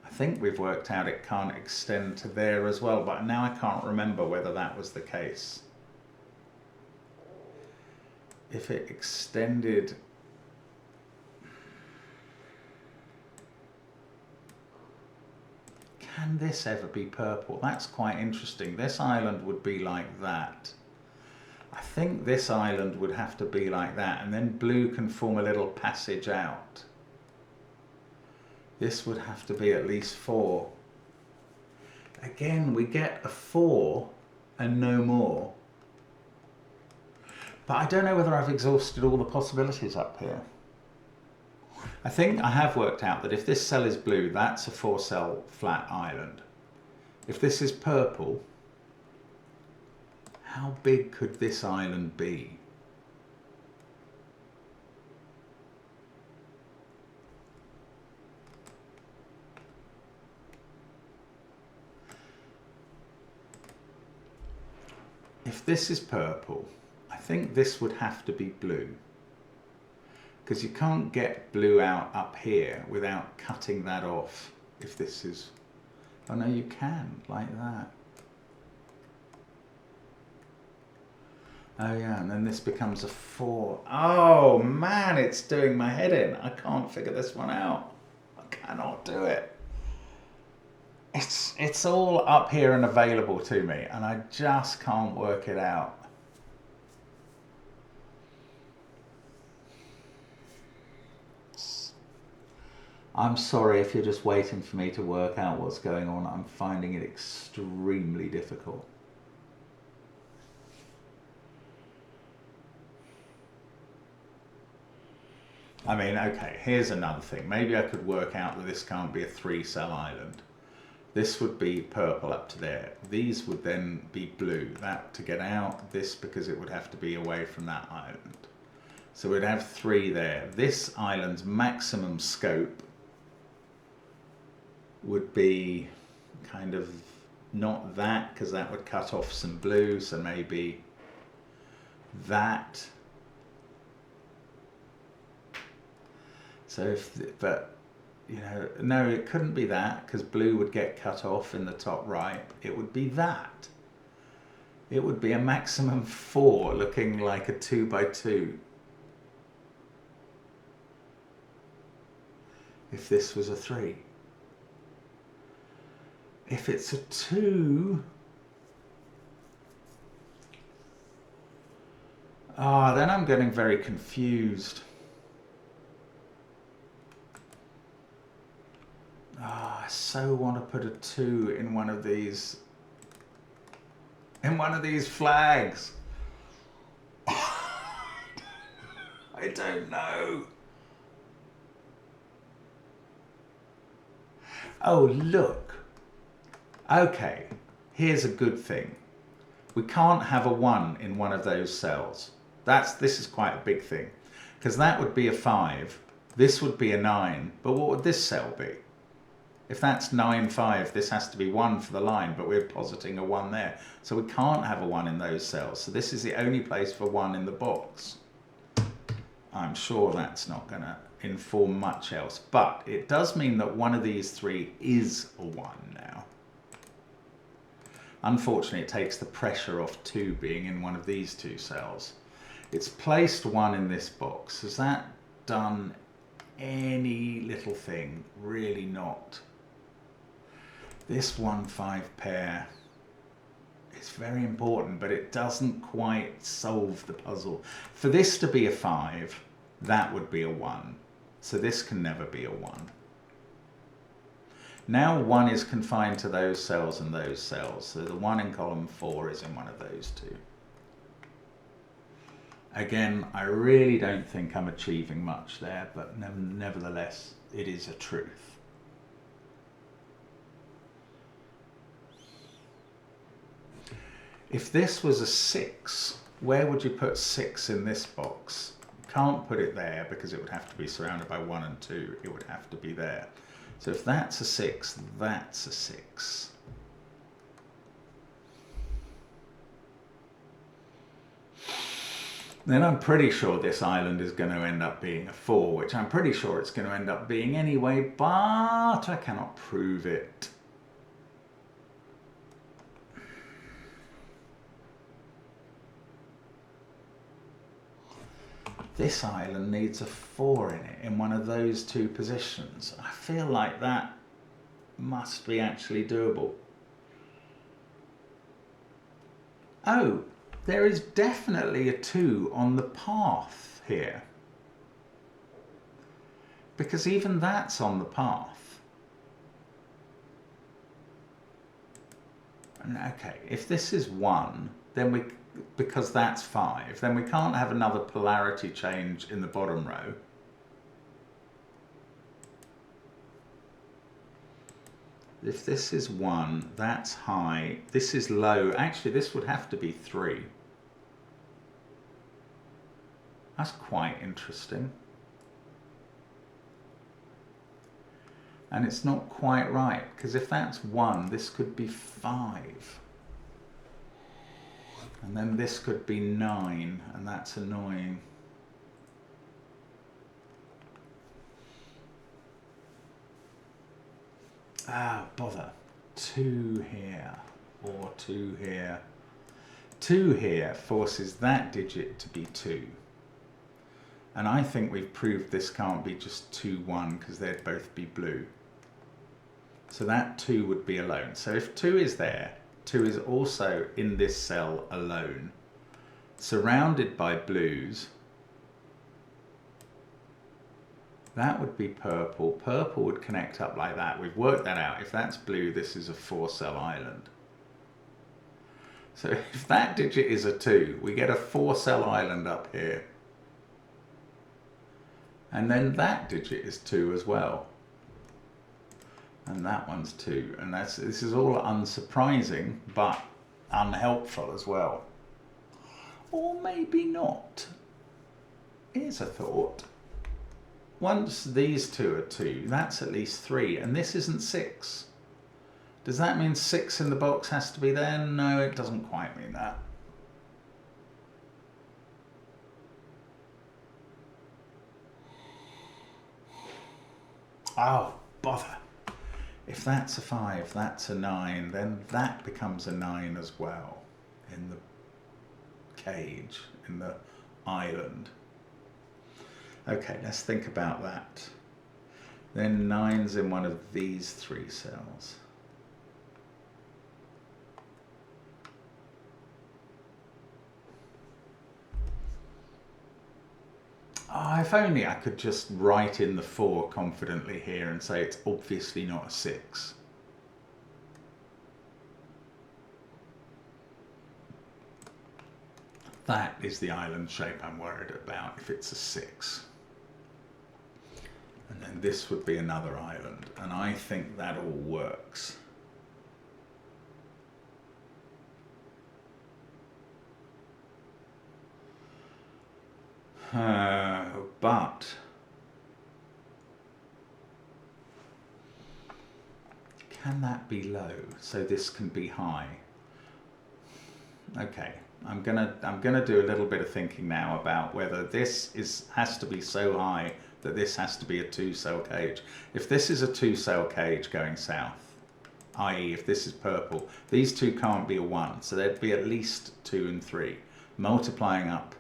I think we've worked out it can't extend to there as well, but now I can't remember whether that was the case. If it extended... Can this ever be purple? That's quite interesting. This island would be like that. I think this island would have to be like that, and then blue can form a little passage out. This would have to be at least 4. Again, we get a 4 and no more. But I don't know whether I've exhausted all the possibilities up here. I think I have worked out that if this cell is blue, that's a 4-cell flat island. If this is purple, how big could this island be? If this is purple, I think this would have to be blue. Because you can't get blue out up here without cutting that off. If this is... Oh no, you can, like that. Oh yeah, and then this becomes a 4. Oh man, it's doing my head in. I can't figure this one out. I cannot do it. It's all up here and available to me, and I just can't work it out. I'm sorry if you're just waiting for me to work out what's going on. I'm finding it extremely difficult. I mean, okay, here's another thing. Maybe I could work out that this can't be a 3-cell island. This would be purple up to there. These would then be blue. That to get out, this because it would have to be away from that island. So we'd have 3 there. This island's maximum scope would be kind of not that, because that would cut off some blue, so maybe that. So if, but you know, no, it couldn't be that, because blue would get cut off in the top right. It would be that. It would be a maximum 4 looking like a 2 by 2. If this was a 3. If it's a 2, then I'm getting very confused. I so want to put a 2 in one of these flags. I don't know. Oh, look. Okay, here's a good thing. We can't have a 1 in one of those cells. This is quite a big thing, because that would be a 5. This would be a 9. But what would this cell be? If that's 9, 5, this has to be 1 for the line, but we're positing a 1 there. So we can't have a 1 in those cells. So this is the only place for 1 in the box. I'm sure that's not going to inform much else. But it does mean that one of these 3 is a 1 now. Unfortunately, it takes the pressure off 2 being in one of these 2 cells. It's placed 1 in this box. Has that done any little thing? Really not. This 1-5 pair is very important, but it doesn't quite solve the puzzle. For this to be a 5, that would be a 1. So this can never be a 1. Now 1 is confined to those cells and those cells. So the 1 in column 4 is in one of those 2. Again, I really don't think I'm achieving much there, but nevertheless, it is a truth. If this was a 6, where would you put 6 in this box? You can't put it there because it would have to be surrounded by 1 and 2. It would have to be there. So if that's a 6, that's a 6. Then I'm pretty sure this island is going to end up being a 4, which I'm pretty sure it's going to end up being anyway, but I cannot prove it. This island needs a 4 in it, in one of those 2 positions. I feel like that must be actually doable. Oh, there is definitely a 2 on the path here. Because even that's on the path. And okay, if this is 1, then because that's 5, then we can't have another polarity change in the bottom row. If this is 1, that's high, this is low. Actually, this would have to be 3. That's quite interesting. And it's not quite right, because if that's 1, this could be 5. And then this could be 9, and that's annoying. Ah, bother. 2 here, or 2 here. 2 here forces that digit to be 2. And I think we've proved this can't be just 2, 1, because they'd both be blue. So that 2 would be alone. So if 2 is there, 2 is also in this cell alone, surrounded by blues. That would be purple. Purple would connect up like that. We've worked that out. If that's blue, this is a 4-cell island. So if that digit is a 2, we get a 4-cell island up here. And then that digit is 2 as well. And that one's 2. And this is all unsurprising, but unhelpful as well. Or maybe not. Here's a thought. Once these 2 are 2, that's at least 3, and this isn't 6. Does that mean 6 in the box has to be there? No, it doesn't quite mean that. Oh, bother. If that's a 5, that's a 9, then that becomes a 9 as well in the cage, in the island. Okay, let's think about that. Then 9's in one of these 3 cells. Oh, if only I could just write in the 4 confidently here and say it's obviously not a 6. That is the island shape I'm worried about if it's a 6. And then this would be another island, and I think that all works. But can that be low so this can be high? Okay, I'm gonna do a little bit of thinking now about whether this has to be so high that this has to be a 2-cell cage. If this is a 2-cell cage going south, i.e. if this is purple, these two can't be a 1, so there'd be at least 2 and 3, multiplying up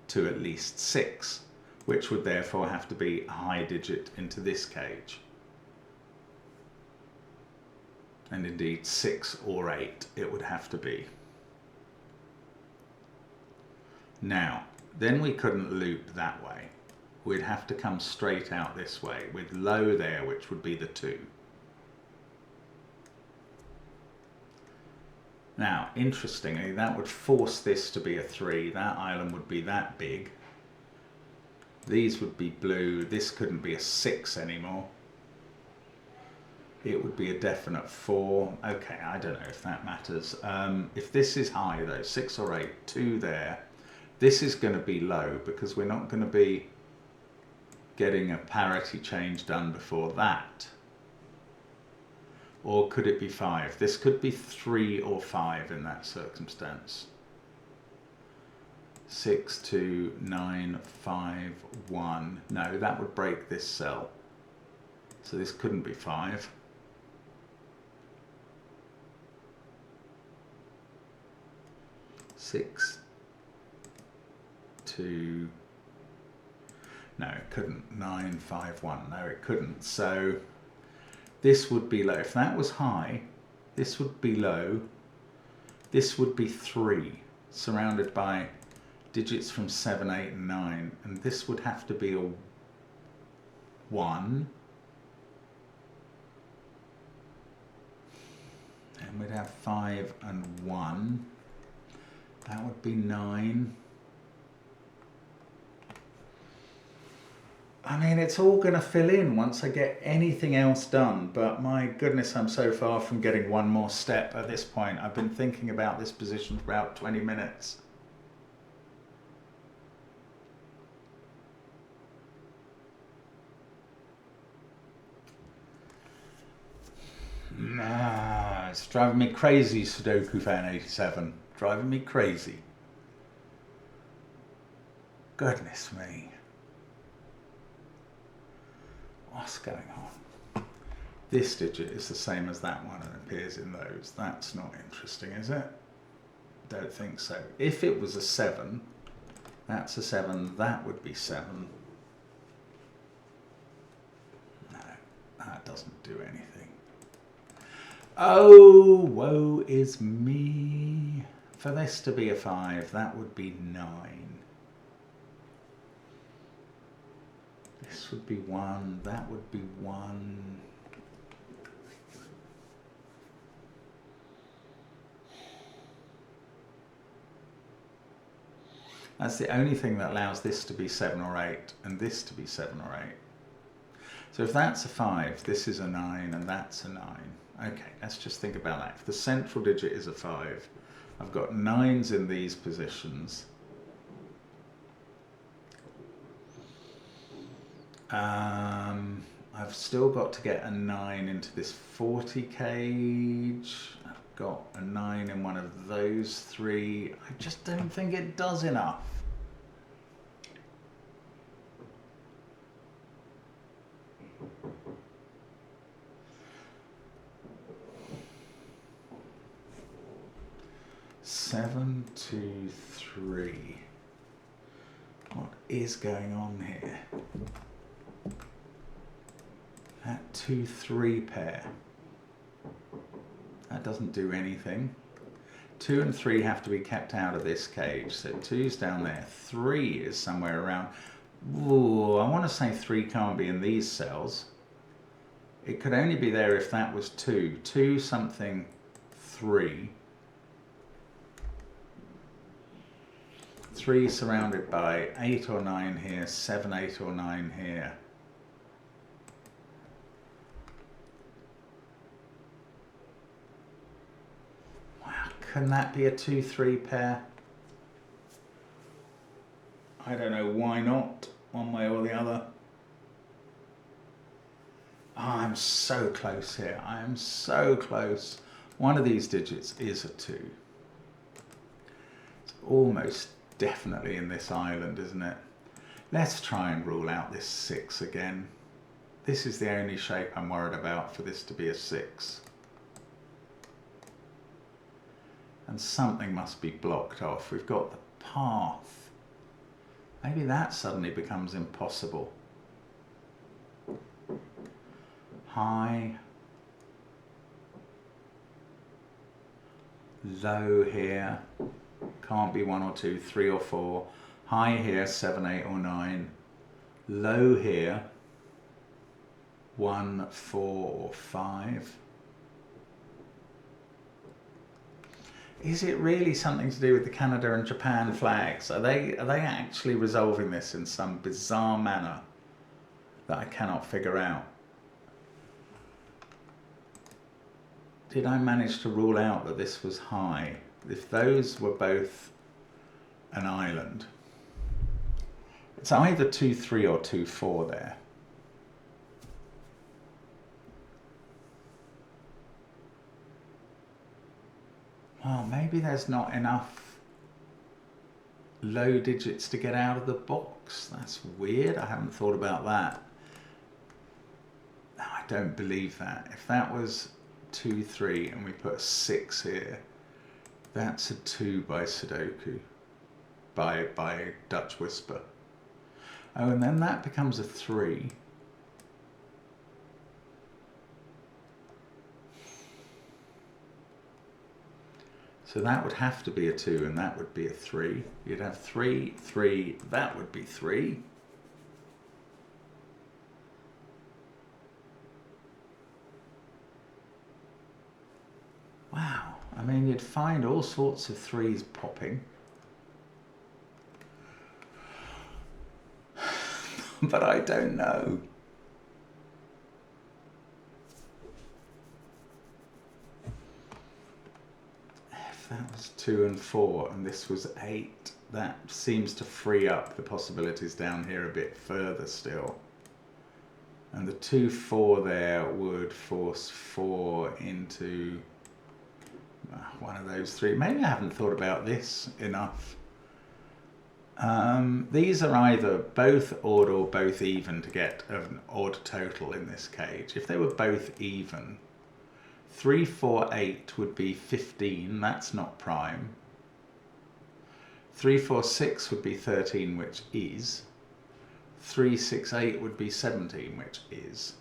to at least 6, which would therefore have to be a high digit into this cage. And indeed 6 or 8 it would have to be. Now, then we couldn't loop that way. We'd have to come straight out this way with low there, which would be the 2. Now, interestingly, that would force this to be a 3. That island would be that big. These would be blue. This couldn't be a 6 anymore. It would be a definite 4. Okay, I don't know if that matters. If this is high though, 6 or 8, 2 there. This is going to be low because we're not going to be getting a parity change done before that. Or could it be 5? This could be 3 or 5 in that circumstance. 6, 2, 9, 5, 1. No, that would break this cell. So this couldn't be 5. 6, 2, no, it couldn't. 9, 5, 1. No, it couldn't. So this would be low. If that was high, this would be low. This would be 3, surrounded by digits from 7, 8, and 9. And this would have to be a 1. And we'd have 5 and 1. That would be 9. I mean, it's all going to fill in once I get anything else done, but my goodness, I'm so far from getting one more step at this point. I've been thinking about this position for about 20 minutes. It's driving me crazy, Sudoku fan 87. Driving me crazy. Goodness me. What's going on? This digit is the same as that one and appears in those. That's not interesting, is it? Don't think so. If it was a 7, that's a 7, that would be 7. No, that doesn't do anything. Oh, woe is me. For this to be a 5, that would be 9. This would be 1, that would be 1. That's the only thing that allows this to be 7 or 8 and this to be 7 or 8. So if that's a 5, this is a 9 and that's a 9. Okay, let's just think about that. If the central digit is a 5, I've got 9s in these positions. I've still got to get a 9 into this 40 cage. I've got a 9 in one of those 3. I just don't think it does enough. Seven, 2, 3. What is going on here? That 2, 3 pair. That doesn't do anything. 2 and 3 have to be kept out of this cage. So 2's down there. 3 is somewhere around. Ooh, I want to say 3 can't be in these cells. It could only be there if that was 2. 2 something 3. 3 surrounded by 8 or 9 here, 7, 8 or 9 here. Wow, can that be a 2, 3 pair? I don't know why not, one way or the other. Oh, I'm so close here, I am so close. One of these digits is a 2. It's almost definitely in this island, isn't it? Let's try and rule out this 6 again. This is the only shape I'm worried about for this to be a 6. And something must be blocked off. We've got the path. Maybe that suddenly becomes impossible. High, low here, can't be 1 or 2, 3 or 4. High here, 7, 8 or 9. Low here, 1, 4 or 5. Is it really something to do with the Canada and Japan flags? Are they actually resolving this in some bizarre manner that I cannot figure out? Did I manage to rule out that this was high? If those were both an island, it's either 2-3 or 2-4 there. Well, maybe there's not enough low digits to get out of the box. That's weird. I haven't thought about that. No, I don't believe that. If that was 2-3 and we put a 6 here, that's a 2 by Sudoku, by Dutch Whisper. Oh, and then that becomes a 3. So that would have to be a 2 and that would be a 3. You'd have 3, 3, that would be 3. Wow, I mean, you'd find all sorts of 3s popping. But I don't know. If that was 2 and 4 and this was 8, that seems to free up the possibilities down here a bit further still. And the 2-4 there would force 4 into one of those 3. Maybe I haven't thought about this enough. These are either both odd or both even to get an odd total in this cage. If they were both even, 3, 4, 8 would be 15, that's not prime. 3, 4, 6 would be 13, which is. 3, 6, 8 would be 17, which is.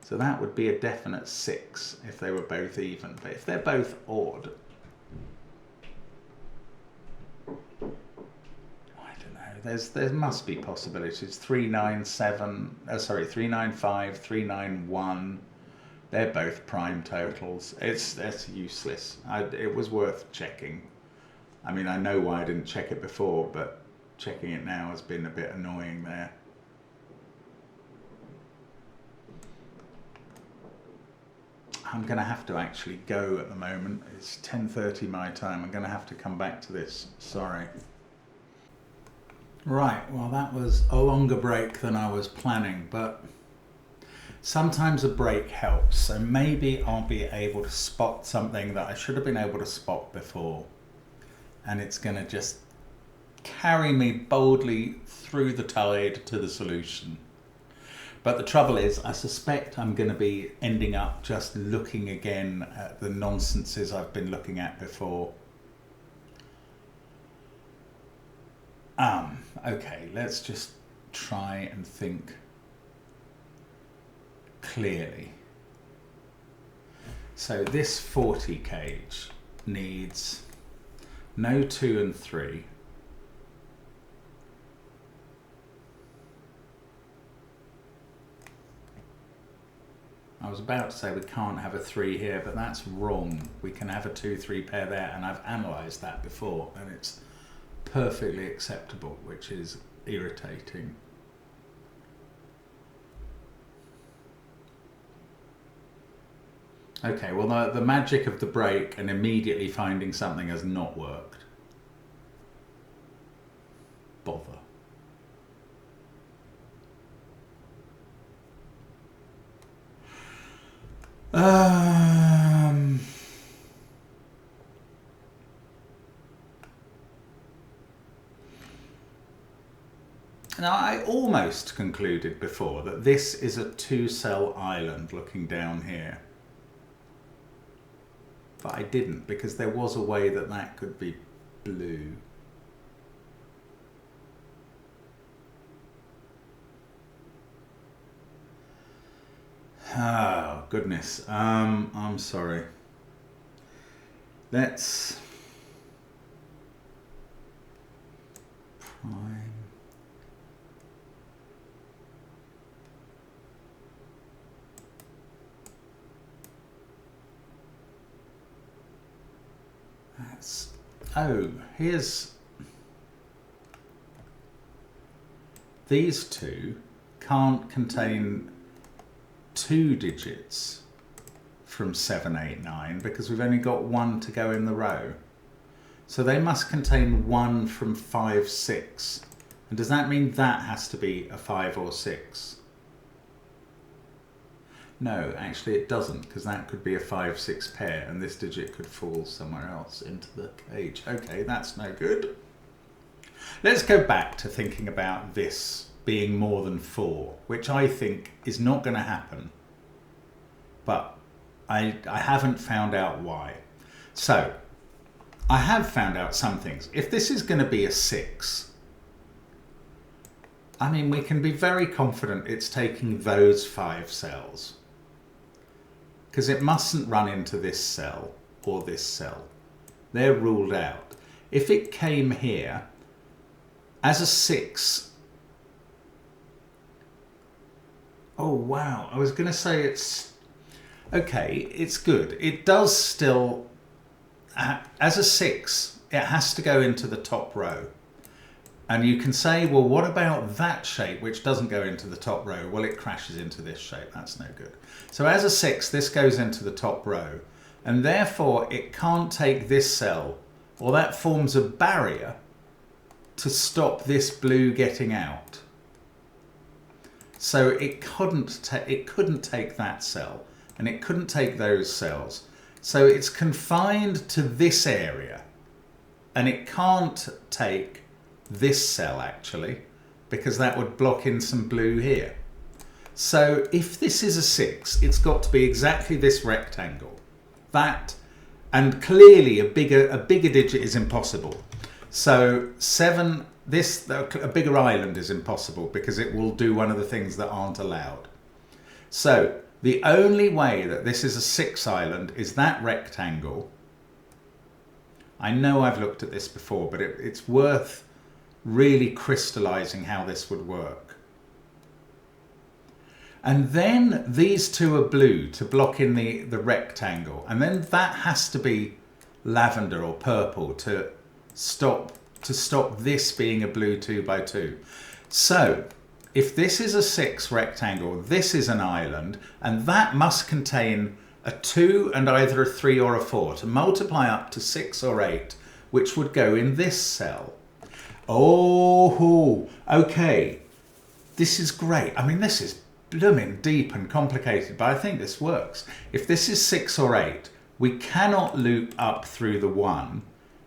So that would be a definite 6 if they were both even. But if they're both odd, there must be possibilities. 3, 9, 7, 3, 9, 5, 3, 9, 1. They're both prime totals. That's useless. It was worth checking. I mean, I know why I didn't check it before, but checking it now has been a bit annoying there. I'm going to have to actually go at the moment. It's 10:30 my time. I'm going to have to come back to this. Sorry. Right, well that was a longer break than I was planning, but sometimes a break helps. So maybe I'll be able to spot something that I should have been able to spot before. And it's going to just carry me boldly through the tide to the solution. But the trouble is, I suspect I'm going to be ending up just looking again at the nonsenses I've been looking at before. Okay, let's just try and think clearly. So this 40 cage needs no 2 and 3. I was about to say we can't have a 3 here, but that's wrong. We can have a 2-3 pair there, and I've analysed that before, and it's perfectly acceptable, which is irritating. Okay, well the magic of the break and immediately finding something has not worked. Bother. Now, I almost concluded before that this is a 2-cell island looking down here. but I didn't because there was a way that that could be blue. Oh, goodness. I'm sorry. Let's prime. That's, oh, here's these two can't contain 2 digits from 7, 8, 9 because we've only got 1 to go in the row. So they must contain 1 from 5, 6. And does that mean that has to be a 5 or 6? No, actually it doesn't, because that could be a 5, 6 pair and this digit could fall somewhere else into the cage. Okay, that's no good. Let's go back to thinking about this being more than 4, which I think is not going to happen, but I haven't found out why. So I have found out some things. If this is going to be a 6, I mean, we can be very confident it's taking those 5 cells, because it mustn't run into this cell or this cell. They're ruled out. If it came here as a 6, oh wow, I was going to say it's, okay, it's good. It does still, as a 6, it has to go into the top row. And you can say, well, what about that shape, which doesn't go into the top row? Well, it crashes into this shape. That's no good. So as a 6, this goes into the top row. And therefore, it can't take this cell, or that forms a barrier to stop this blue getting out. So it couldn't take that cell, and it couldn't take those cells. So it's confined to this area, and it can't take this cell actually, because that would block in some blue here. So if this is a 6, it's got to be exactly this rectangle. That, and clearly a bigger digit is impossible. So 7, a bigger island is impossible because it will do one of the things that aren't allowed. So the only way that this is a 6 island is that rectangle. I know I've looked at this before, but it's worth really crystallizing how this would work. And then these 2 are blue to block in the rectangle, and then that has to be lavender or purple to stop this being a blue 2 by 2. So if this is a 6 rectangle, this is an island, and that must contain a 2 and either a 3 or a 4 to multiply up to 6 or 8, which would go in this cell. Oh, okay. This is great. I mean, this is blooming deep and complicated, but I think this works. If this is 6 or 8, we cannot loop up through the 1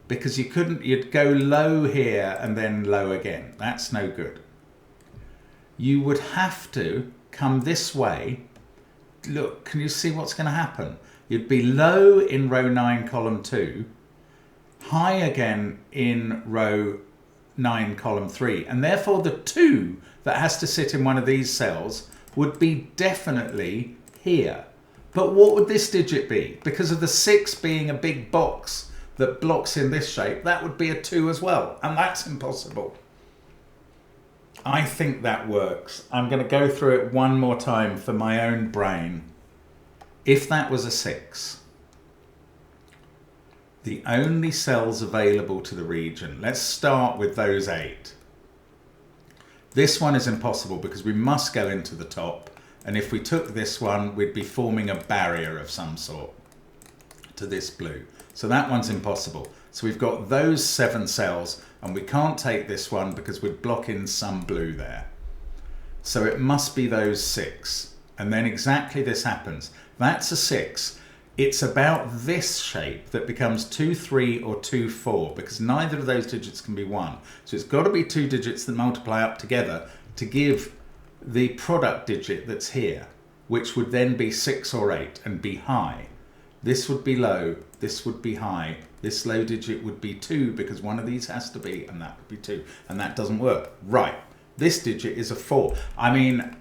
because you'd go low here and then low again. That's no good. You would have to come this way. Look, can you see what's going to happen? You'd be low in row 9, column 2, high again in row 9, column 3, and therefore the 2 that has to sit in one of these cells would be definitely here. But what would this digit be? Because of the 6 being a big box that blocks in this shape, that would be a 2 as well, and that's impossible. I think that works. I'm going to go through it one more time for my own brain. If that was a 6, the only cells available to the region, let's start with those 8. This one is impossible because we must go into the top, and if we took this one, we'd be forming a barrier of some sort to this blue. So that one's impossible. So we've got those 7 cells, and we can't take this one because we'd block in some blue there. So it must be those 6. And then exactly this happens. That's a 6. It's about this shape that becomes 2, 3 or 2, 4 because neither of those digits can be 1. So it's got to be 2 digits that multiply up together to give the product digit that's here, which would then be 6 or 8 and be high. This would be low, this would be high. This low digit would be 2 because one of these has to be, and that would be 2. And that doesn't work. Right, this digit is a 4. I mean,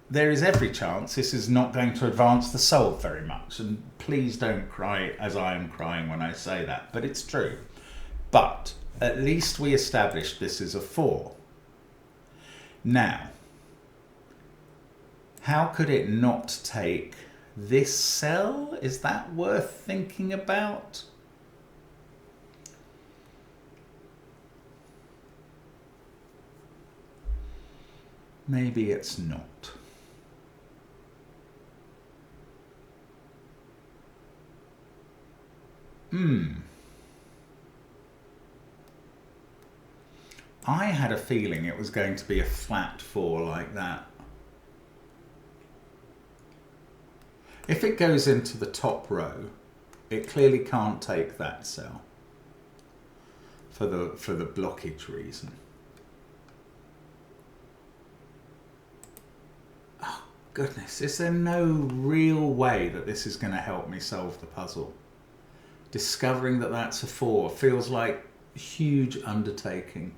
there is every chance this is not going to advance the solve very much. And please don't cry as I am crying when I say that, but it's true. But at least we established this is a 4. Now, how could it not take this cell? Is that worth thinking about? Maybe it's not. I had a feeling it was going to be a flat 4 like that. If it goes into the top row, it clearly can't take that cell for the blockage reason. Oh goodness, is there no real way that this is going to help me solve the puzzle? Discovering that that's a 4 feels like a huge undertaking.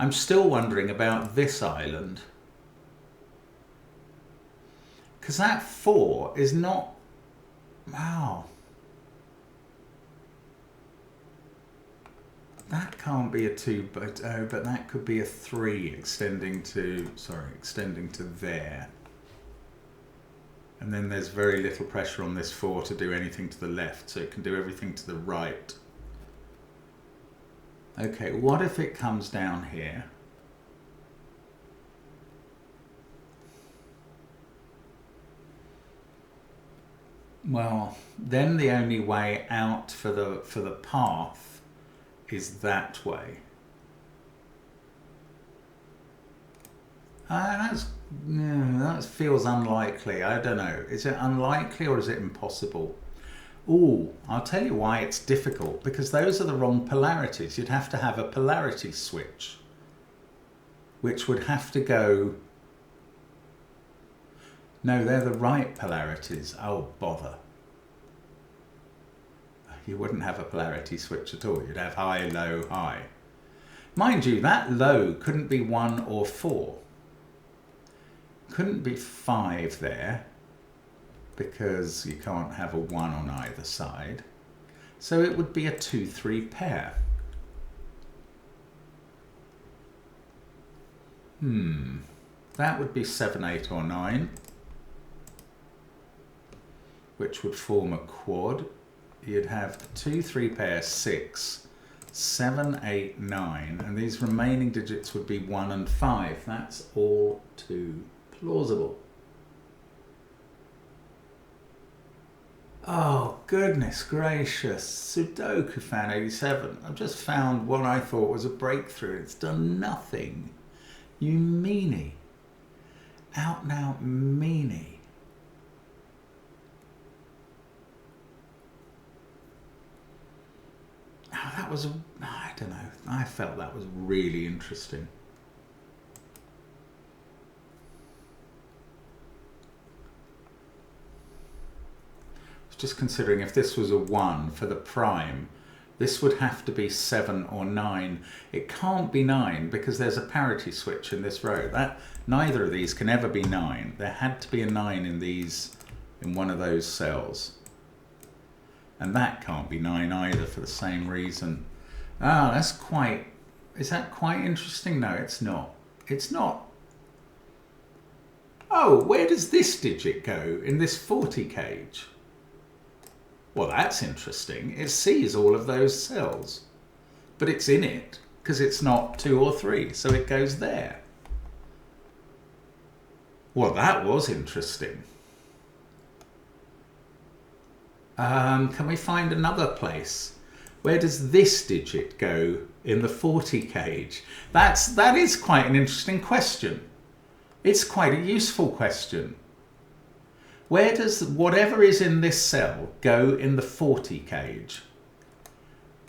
I'm still wondering about this island. Because that 4 is not... Wow. That can't be a 2, but that could be a 3 extending to there. And then there's very little pressure on this 4 to do anything to the left, so it can do everything to the right. Okay, what if it comes down here? Well, then the only way out for the path is that way. That feels unlikely. I don't know. Is it unlikely or is it impossible? Ooh, I'll tell you why it's difficult, because those are the wrong polarities. You'd have to have a polarity switch, which would have to go... No, they're the right polarities. Oh, bother. You wouldn't have a polarity switch at all. You'd have high, low, high. Mind you, that low couldn't be 1 or 4. Couldn't be 5 there, because you can't have a 1 on either side. So it would be a 2-3 pair. That would be 7, 8 or 9, which would form a quad. You'd have 2-3 pair 6, 7, 8, 9, and these remaining digits would be 1 and 5. That's all too plausible. Oh, goodness gracious. Sudoku fan 87. I've just found what I thought was a breakthrough. It's done nothing. You meanie. Out and out meanie. Oh, that was, I don't know. I felt that was really interesting. Just considering if this was a 1 for the prime, this would have to be 7 or 9. It can't be 9 because there's a parity switch in this row. Neither of these can ever be 9. There had to be a 9 in one of those cells. And that can't be 9 either for the same reason. Ah, is that quite interesting? No, it's not. It's not. Oh, where does this digit go in this 40 cage? Well, that's interesting. It sees all of those cells, but it's in it because it's not 2 or 3, so it goes there. Well, that was interesting. Can we find another place? Where does this digit go in the 40 cage? That is quite an interesting question. It's quite a useful question. Where does whatever is in this cell go in the 40 cage?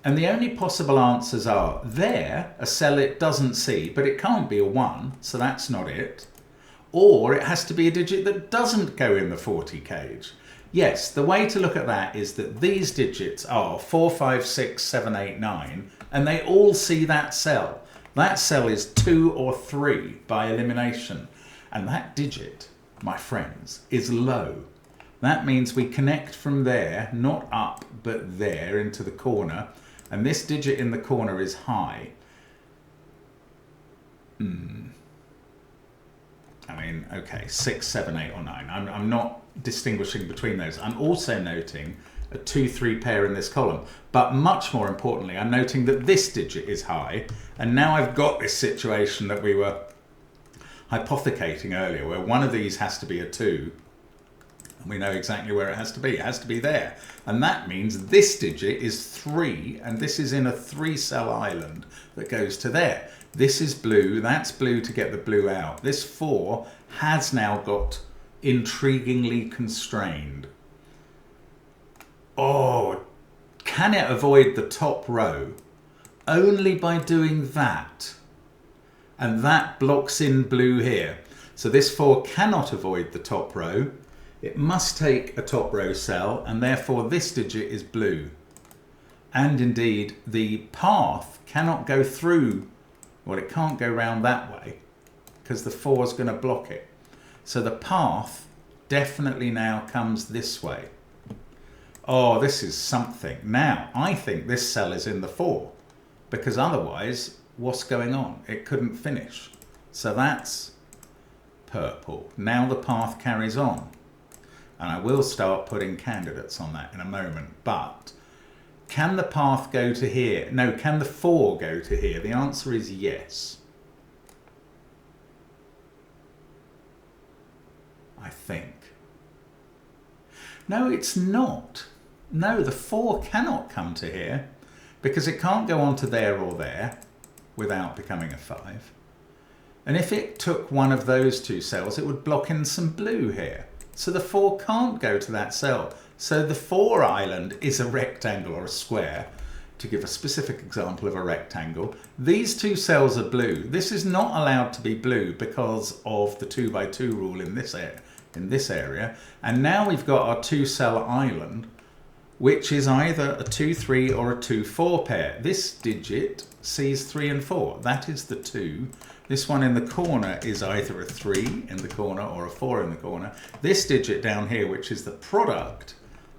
And the only possible answers are there, a cell it doesn't see, but it can't be a 1, so that's not it. or it has to be a digit that doesn't go in the 40 cage. Yes, the way to look at that is that these digits are 4, 5, 6, 7, 8, 9, and they all see that cell. That cell is 2 or 3 by elimination. And that digit, my friends, is low. That means we connect from there, not up, but there into the corner. And this digit in the corner is high. I mean, okay, 6, 7, 8, or 9. I'm not distinguishing between those. I'm also noting a 2, 3 pair in this column. But much more importantly, I'm noting that this digit is high. And now I've got this situation that we were hypothecating earlier, where one of these has to be a 2. And we know exactly where it has to be. It has to be there. And that means this digit is 3, and this is in a 3-cell island that goes to there. This is blue, that's blue to get the blue out. This 4 has now got intriguingly constrained. Oh, can it avoid the top row? Only by doing that. And that blocks in blue here. So this 4 cannot avoid the top row. It must take a top row cell, and therefore this digit is blue. And indeed, the path cannot go through. Well, it can't go round that way because the 4 is going to block it. So the path definitely now comes this way. Oh, this is something. Now, I think this cell is in the 4 because otherwise, what's going on? It couldn't finish. So that's purple. Now the path carries on. And I will start putting candidates on that in a moment. But can the path go to here? No, can the 4 go to here? The answer is yes. I think. No, it's not. No, the 4 cannot come to here because it can't go on to there or there without becoming a 5. And if it took one of those 2 cells, it would block in some blue here. So the 4 can't go to that cell. So the 4 island is a rectangle or a square. To give a specific example of a rectangle, these 2 cells are blue. This is not allowed to be blue because of the 2 by 2 rule in this area. And now we've got our 2-cell island, which is either a 2, 3 or a 2, 4 pair. This digit sees 3 and 4. That is the 2. This one in the corner is either a 3 in the corner or a 4 in the corner. This digit down here, which is the product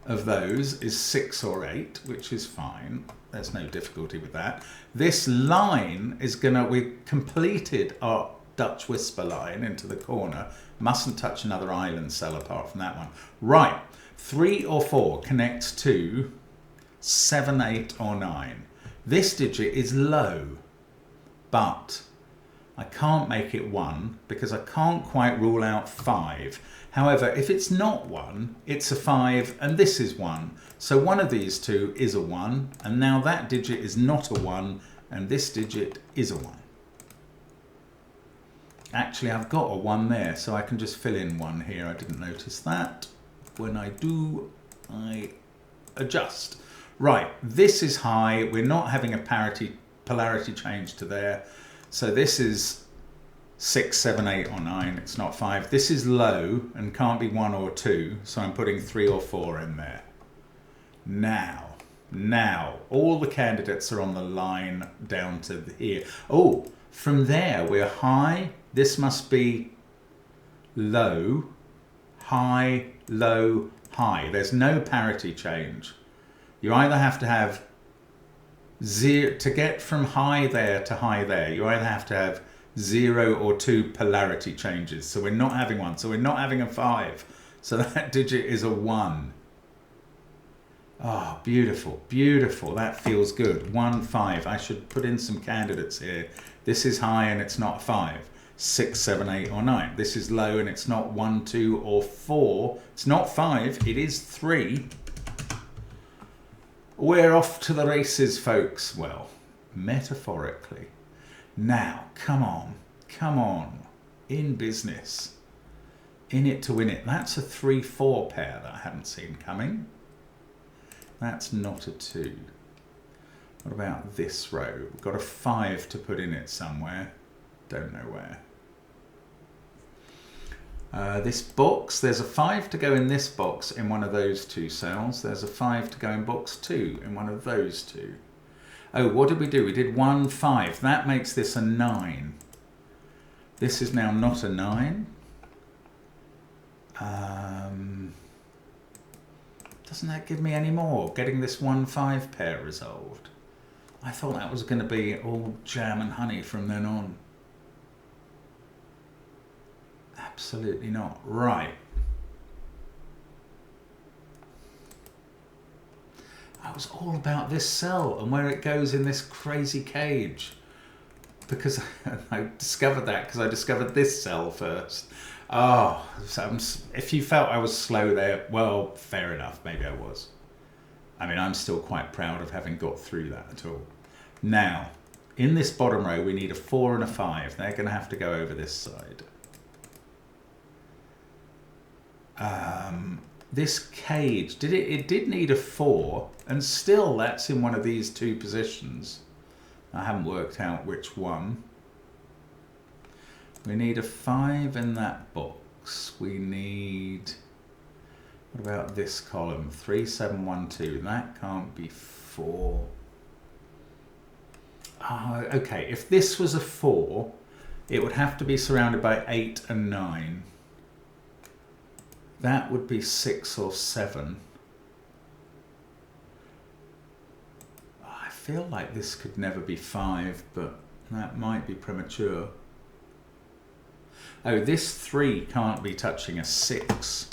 of those, is 6 or 8, which is fine. There's no difficulty with that. This line is we've completed our Dutch whisper line into the corner. Mustn't touch another island cell apart from that one. Right, 3 or 4 connects to 7, 8 or 9. This digit is low, but I can't make it 1 because I can't quite rule out 5. However, if it's not 1, it's a 5 and this is 1. So one of these 2 is a 1, and now that digit is not a 1 and this digit is a 1. Actually, I've got a 1 there, so I can just fill in 1 here. I didn't notice that. When I do, I adjust. Right, this is high. We're not having a polarity change to there. So this is 6, 7, 8 or 9. It's not 5. This is low and can't be 1 or 2. So I'm putting 3 or 4 in there. Now, all the candidates are on the line down to here. Oh, from there we're high. This must be low, high, low, high. There's no parity change. You either have to have 0 to get from high there to high there. You either have to have 0 or 2 polarity changes. So we're not having 1. So we're not having a 5. So that digit is a 1. Oh, beautiful, beautiful. That feels good. 1, 5. I should put in some candidates here. This is high and it's not 5. 6, 7, 8 or 9. This is low and it's not 1, 2 or 4. It's not 5. It is 3. We're off to the races, folks. Well, metaphorically. Now, come on, in business, in it to win it. That's a 3, 4 pair that I haven't seen coming. That's not a 2. What about this row? We've got a 5 to put in it somewhere. Don't know where. This box, there's a 5 to go in this box in one of those two cells. There's a 5 to go in box 2 in one of those two. Oh, what did we do? We did 1, 5. That makes this a 9. This is now not a 9. Doesn't that give me any more? Getting this 1, 5 pair resolved. I thought that was going to be all jam and honey from then on. Absolutely not. Right. I was all about this cell and where it goes in this crazy cage. Because I discovered that because I discovered this cell first. Oh, so if you felt I was slow there, well, fair enough. Maybe I was. I mean, I'm still quite proud of having got through that at all. Now, in this bottom row, we need a 4 and a 5. They're going to have to go over this side. This cage, it did need a 4, and still that's in one of these two positions. I haven't worked out which one. We need a 5 in that box. We need, what about this column? 3, 7, 1, 2. That can't be 4. Oh, okay, if this was a 4, it would have to be surrounded by 8 and 9. That would be 6 or 7. I feel like this could never be 5, but that might be premature. Oh, this 3 can't be touching a 6.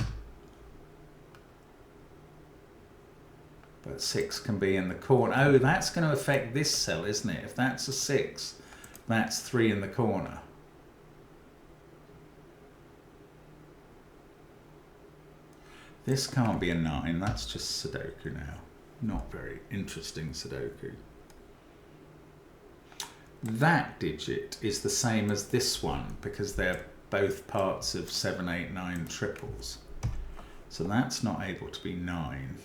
But 6 can be in the corner. Oh, that's going to affect this cell, isn't it? If that's a 6, that's 3 in the corner. This can't be a 9, that's just Sudoku now. Not very interesting Sudoku. That digit is the same as this one because they're both parts of 7, 8, 9 triples. So that's not able to be 9.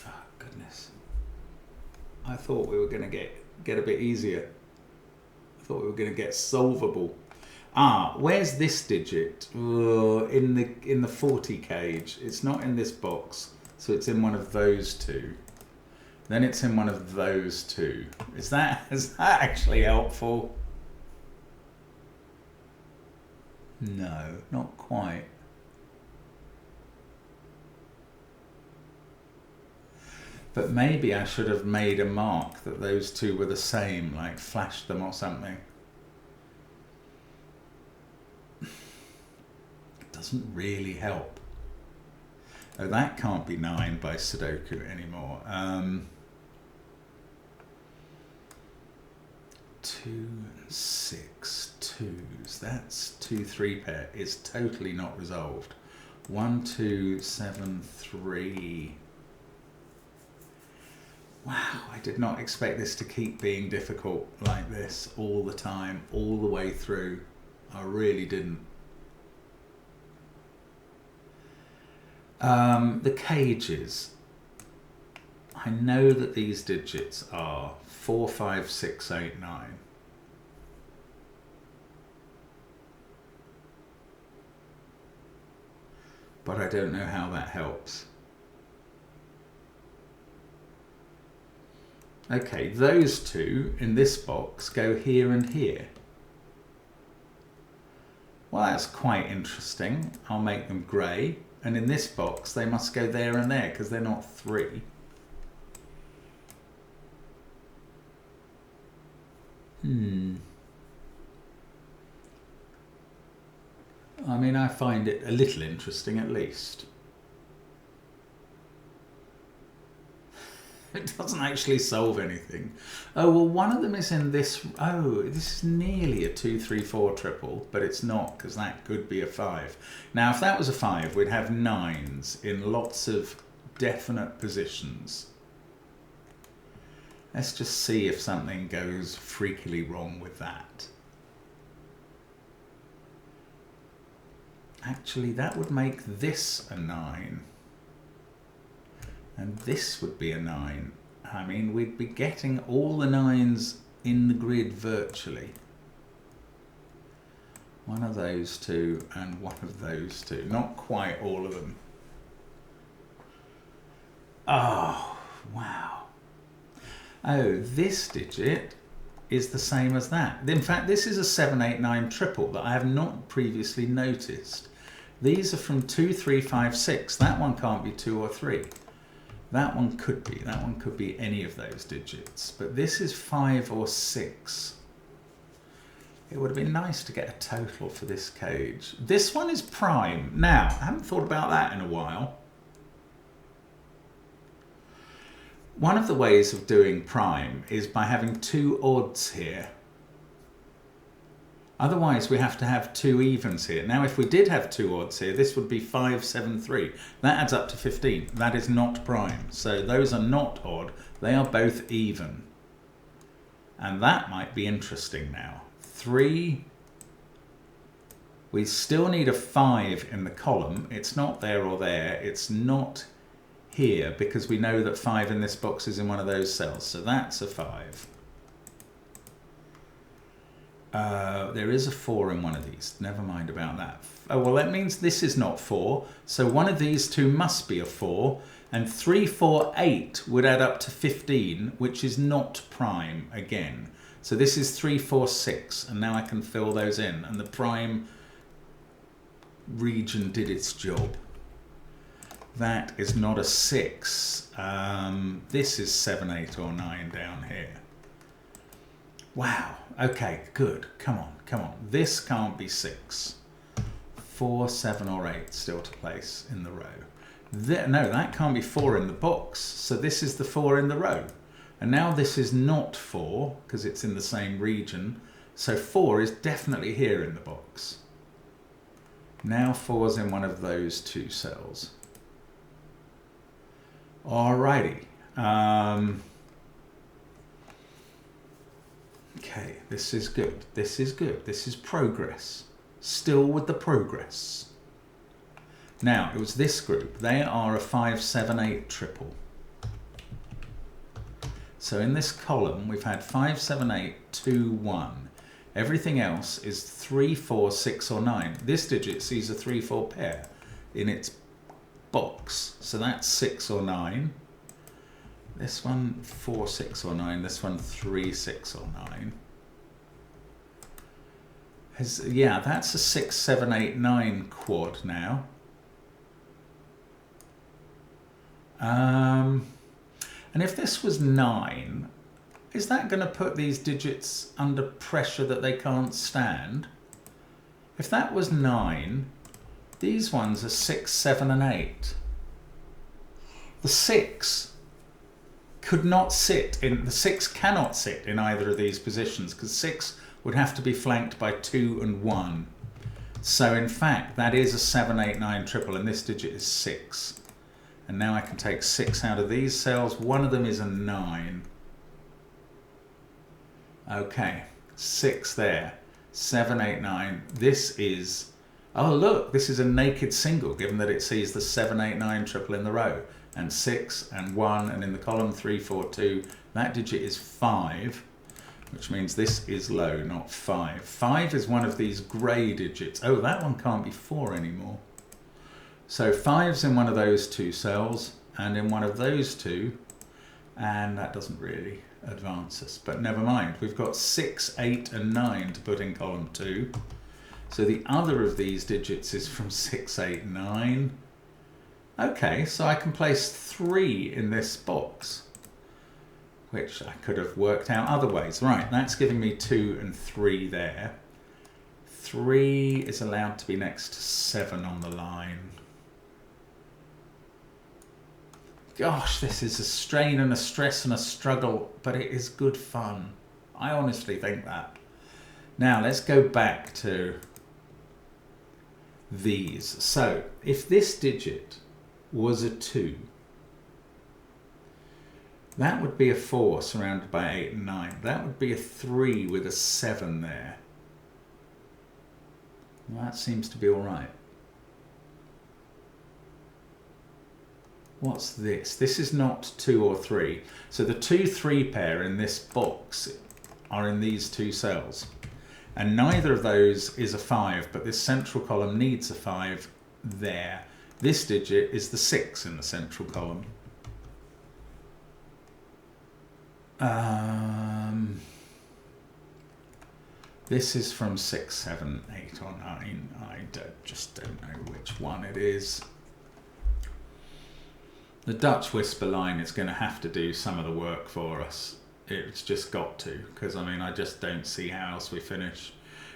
Oh, goodness. I thought we were going to get a bit easier. I thought we were going to get solvable. Ah, where's this digit? In the 40 cage. It's not in this box, so it's in one of those two. Then it's in one of those two. Is that actually helpful? No, not quite. But maybe I should have made a mark that those two were the same, like flashed them or something. It doesn't really help. Oh, that can't be 9 by Sudoku anymore. 2, 6, 2s. That's 2, 3 pair. It's totally not resolved. 1, 2, 7, 3. Wow, I did not expect this to keep being difficult like this all the time, all the way through. I really didn't. The cages. I know that these digits are 4, 5, 6, 8, 9. But I don't know how that helps. Okay, those two in this box go here and here. Well, that's quite interesting. I'll make them grey. And in this box, they must go there and there because they're not 3. I mean, I find it a little interesting at least. It doesn't actually solve anything. Oh, well, one of them is in this. Oh, this is nearly a 2, 3, 4 triple, but it's not because that could be a 5. Now, if that was a 5, we'd have 9s in lots of definite positions. Let's just see if something goes freakily wrong with that. Actually, that would make this a 9. And this would be a 9. I mean, we'd be getting all the 9s in the grid virtually. One of those two and one of those two. Not quite all of them. Oh, wow. Oh, this digit is the same as that. In fact, this is a 789 triple that I have not previously noticed. These are from 2, 3, 5, 6. That one can't be 2 or 3. That one could be. That one could be any of those digits. But this is 5 or 6. It would have been nice to get a total for this cage. This one is prime. Now, I haven't thought about that in a while. One of the ways of doing prime is by having 2 odds here. Otherwise, we have to have 2 evens here. Now, if we did have 2 odds here, this would be 5, 7, 3. That adds up to 15. That is not prime. So those are not odd. They are both even. And that might be interesting now. 3. We still need a 5 in the column. It's not there or there. It's not here because we know that 5 in this box is in one of those cells. So that's a 5. There is a 4 in one of these. Never mind about that. Oh, well, that means this is not 4. So one of these two must be a 4. And 3, 4, 8 would add up to 15, which is not prime again. So this is 3, 4, 6. And now I can fill those in. And the prime region did its job. That is not a 6. This is 7, 8, or 9 down here. Wow. Okay, good. Come on, come on. This can't be 6. 4, 7, or 8 still to place in the row. No, that can't be 4 in the box. So this is the 4 in the row. And now this is not 4 because it's in the same region. So 4 is definitely here in the box. Now 4's in one of those 2 cells. Alrighty. Okay, this is good. This is good. This is progress. Still with the progress. Now, it was this group. They are a 5, 7, 8 triple. So in this column, we've had 5, 7, 8, 2, 1. Everything else is 3, 4, 6, or 9. This digit sees a 3, 4 pair in its box. So that's 6 or 9. This one 4, 6, or 9. This one 3, 6, or 9. Yeah, that's a 6, 7, 8, 9 quad now. And if this was 9, is that going to put these digits under pressure that they can't stand? If that was 9, these ones are 6, 7, and 8. The 6 could not sit in, the 6 cannot sit in either of these positions because 6 would have to be flanked by 2 and 1. So in fact, that is a 7, 8, 9 triple, and this digit is 6. And now I can take 6 out of these cells. One of them is a 9. Okay, 6 there. 7, 8, 9. This is, oh look, this is a naked single, given that it sees the 7, 8, 9 triple in the row. And 6 and 1, and in the column 3, 4, 2. That digit is 5, which means this is low, not 5. 5 is one of these grey digits. Oh, that one can't be 4 anymore. So 5's in one of those 2 cells, and in one of those 2, and that doesn't really advance us. But never mind, we've got 6, 8, and 9 to put in column 2. So the other of these digits is from 6, 8, 9. Okay, so I can place 3 in this box, which I could have worked out other ways. Right, that's giving me 2 and 3 there. 3 is allowed to be next to 7 on the line. Gosh, this is a strain and a stress and a struggle, but it is good fun. I honestly think that. Now, let's go back to these. So, if this digit was a 2, that would be a 4 surrounded by 8 and 9. That would be a 3 with a 7 there. Well, that seems to be all right. What's this? This is not 2 or 3. So the 2-3 pair in this box are in these two cells. And neither of those is a 5, but this central column needs a 5 there. This digit is the 6 in the central column. This is from 6, 7, 8 or 9. I just don't know which one it is. The Dutch whisper line is going to have to do some of the work for us. It's just got to, because I mean I just don't see how else we finish.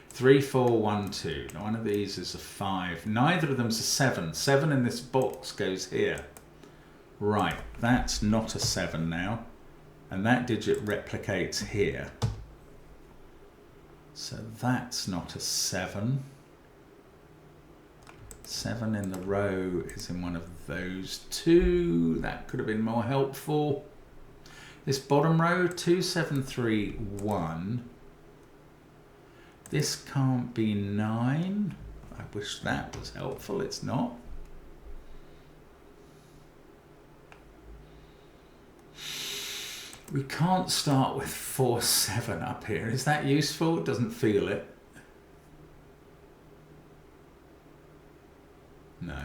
3, 4, 1, 2. Now, one of these is a 5. Neither of them's a 7. 7 in this box goes here. Right, that's not a 7 now. And that digit replicates here. So that's not a 7. 7 in the row is in one of those two. That could have been more helpful. This bottom row, 2, 7, 3, 1. This can't be 9. I wish that was helpful. It's not. We can't start with 4, 7 up here. Is that useful? It doesn't feel it. No.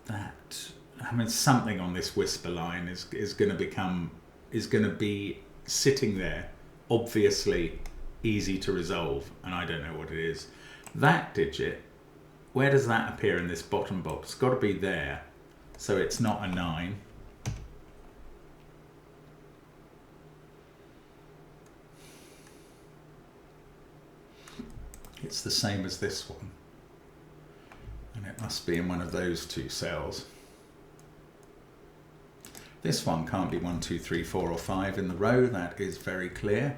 That, I mean, something on this whisper line is going to be sitting there, obviously easy to resolve, and I don't know what it is. That digit, where does that appear in this bottom box? It's got to be there, so it's not a 9. It's the same as this one, and it must be in one of those two cells. This one can't be 1, 2, 3, 4 or 5 in the row. That is very clear.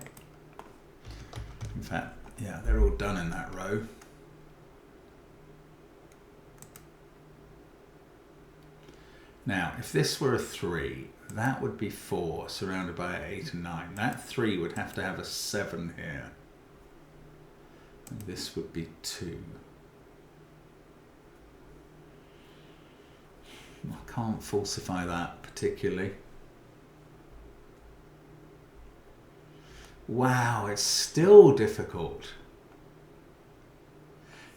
In fact, yeah, they're all done in that row. Now, if this were a 3, that would be 4 surrounded by 8 and 9. That 3 would have to have a 7 here. And this would be 2. I can't falsify that particularly. Wow, it's still difficult.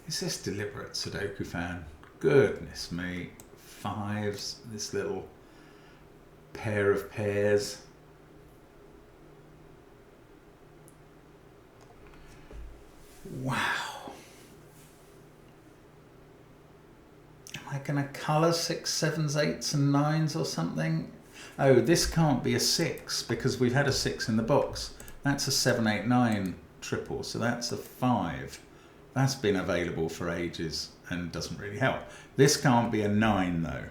Is this deliberate, Sudoku fan? Goodness me. 5s, this little pair of pairs. Wow. Am I going to colour 6, 7s, 8s and 9s or something? Oh, this can't be a 6 because we've had a 6 in the box. That's a 7, 8, 9 triple, so that's a 5. That's been available for ages and doesn't really help. This can't be a 9 though,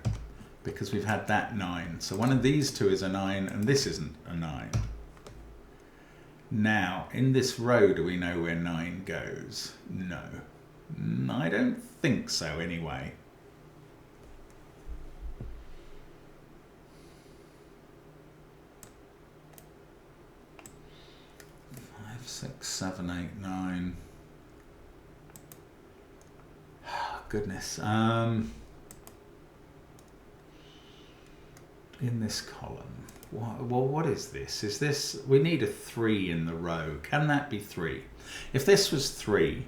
because we've had that 9. So one of these two is a 9 and this isn't a 9. Now, in this row, do we know where 9 goes? No. I don't think so anyway. 5, 6, 7, 8, 9. Goodness. In this column. Well, what is this? Is this, we need a 3 in the row. Can that be 3? If this was 3,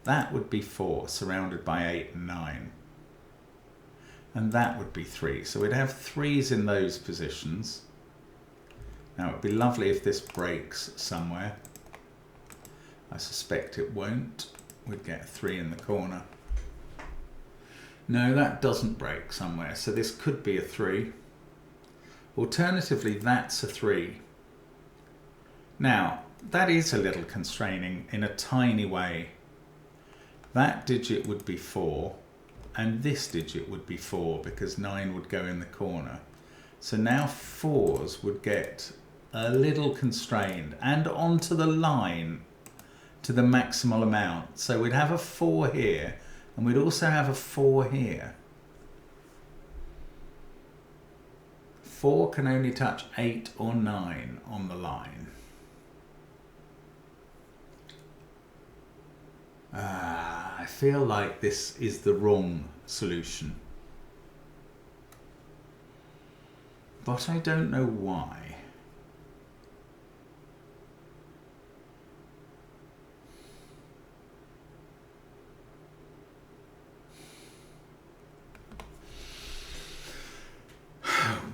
that would be 4 surrounded by 8 and 9. And that would be 3. So we'd have 3s in those positions. Now it would be lovely if this breaks somewhere. I suspect it won't. We'd get a 3 in the corner. No, that doesn't break somewhere, so this could be a 3. Alternatively, that's a 3. Now, that is a little constraining in a tiny way. That digit would be 4, and this digit would be 4 because 9 would go in the corner. So now 4s would get a little constrained and onto the line to the maximal amount. So we'd have a 4 here, and we'd also have a 4 here. 4 can only touch 8 or 9 on the line. I feel like this is the wrong solution. But I don't know why.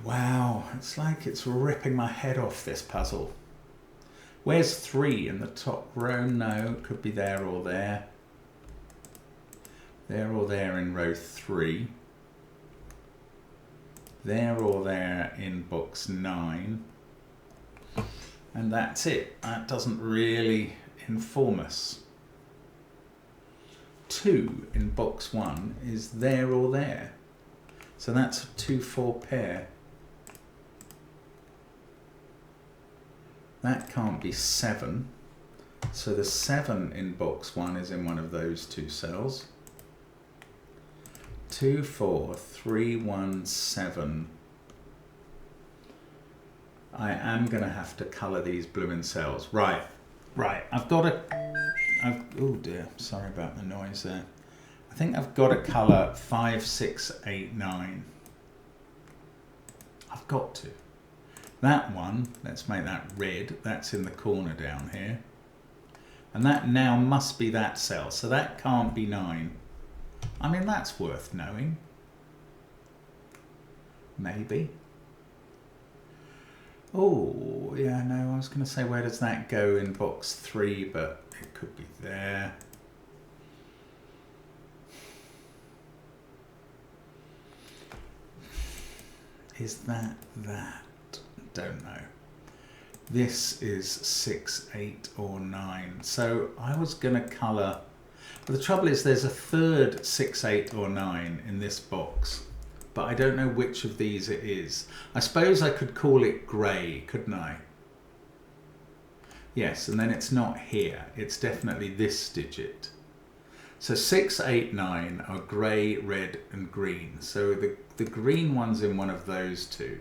Wow, it's like it's ripping my head off, this puzzle. Where's 3 in the top row? No, it could be there or there. There or there in row 3. There or there in box 9. And that's it. That doesn't really inform us. 2 in box 1 is there or there. So that's a 2-4 pair. That can't be 7. So the 7 in box 1 is in one of those 2 cells. 2, 4, 3, 1, 7. I am going to have to colour these blooming cells. Right. I've got to... oh dear, sorry about the noise there. I think I've got to colour 5, 6, 8, 9. I've got to. That one, let's make that red. That's in the corner down here. And that now must be that cell. So that can't be 9. I mean, that's worth knowing. Maybe. Oh, yeah, no, I was going to say, where does that go in box 3? But it could be there. Is that? Don't know. This is 6, 8 or 9. So I was going to colour... But the trouble is there's a third 6, 8 or 9 in this box. But I don't know which of these it is. I suppose I could call it grey, couldn't I? Yes, and then it's not here. It's definitely this digit. So 6, 8, 9 are grey, red and green. So the green one's in one of those 2.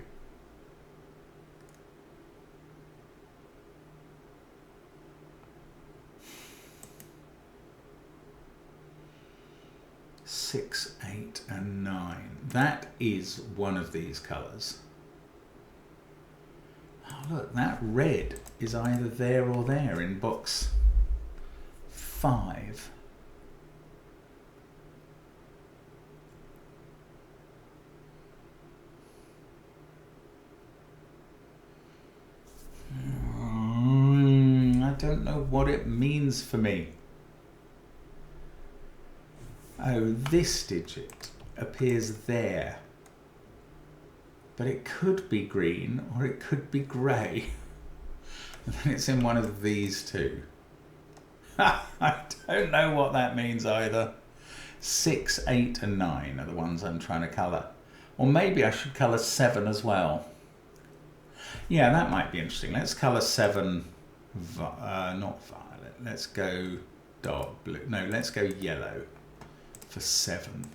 Six, 8 and 9. That is one of these colours. Oh look, that red is either there or there in box 5. I don't know what it means for me. Oh, this digit appears there. But it could be green or it could be grey. And then it's in one of these 2. I don't know what that means either. 6, 8 and 9 are the ones I'm trying to colour. Or maybe I should colour 7 as well. Yeah, that might be interesting. Let's colour 7, not violet. Let's go dark blue. No, let's go yellow for 7.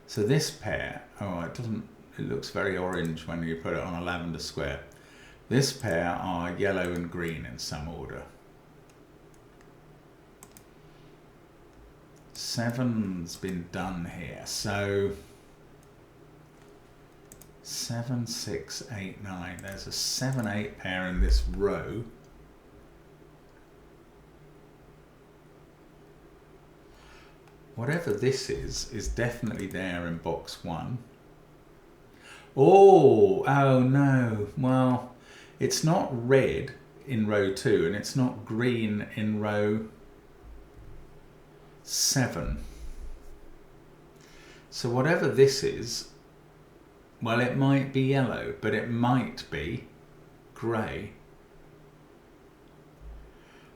So this pair, oh, it looks very orange when you put it on a lavender square. This pair are yellow and green in some order. 7's been done here, so 7, 6, 8, 9. There's a 7, 8 pair in this row. Whatever this is definitely there in box 1. Oh no. Well, it's not red in row 2 and it's not green in row 7. So whatever this is, well, it might be yellow, but it might be grey.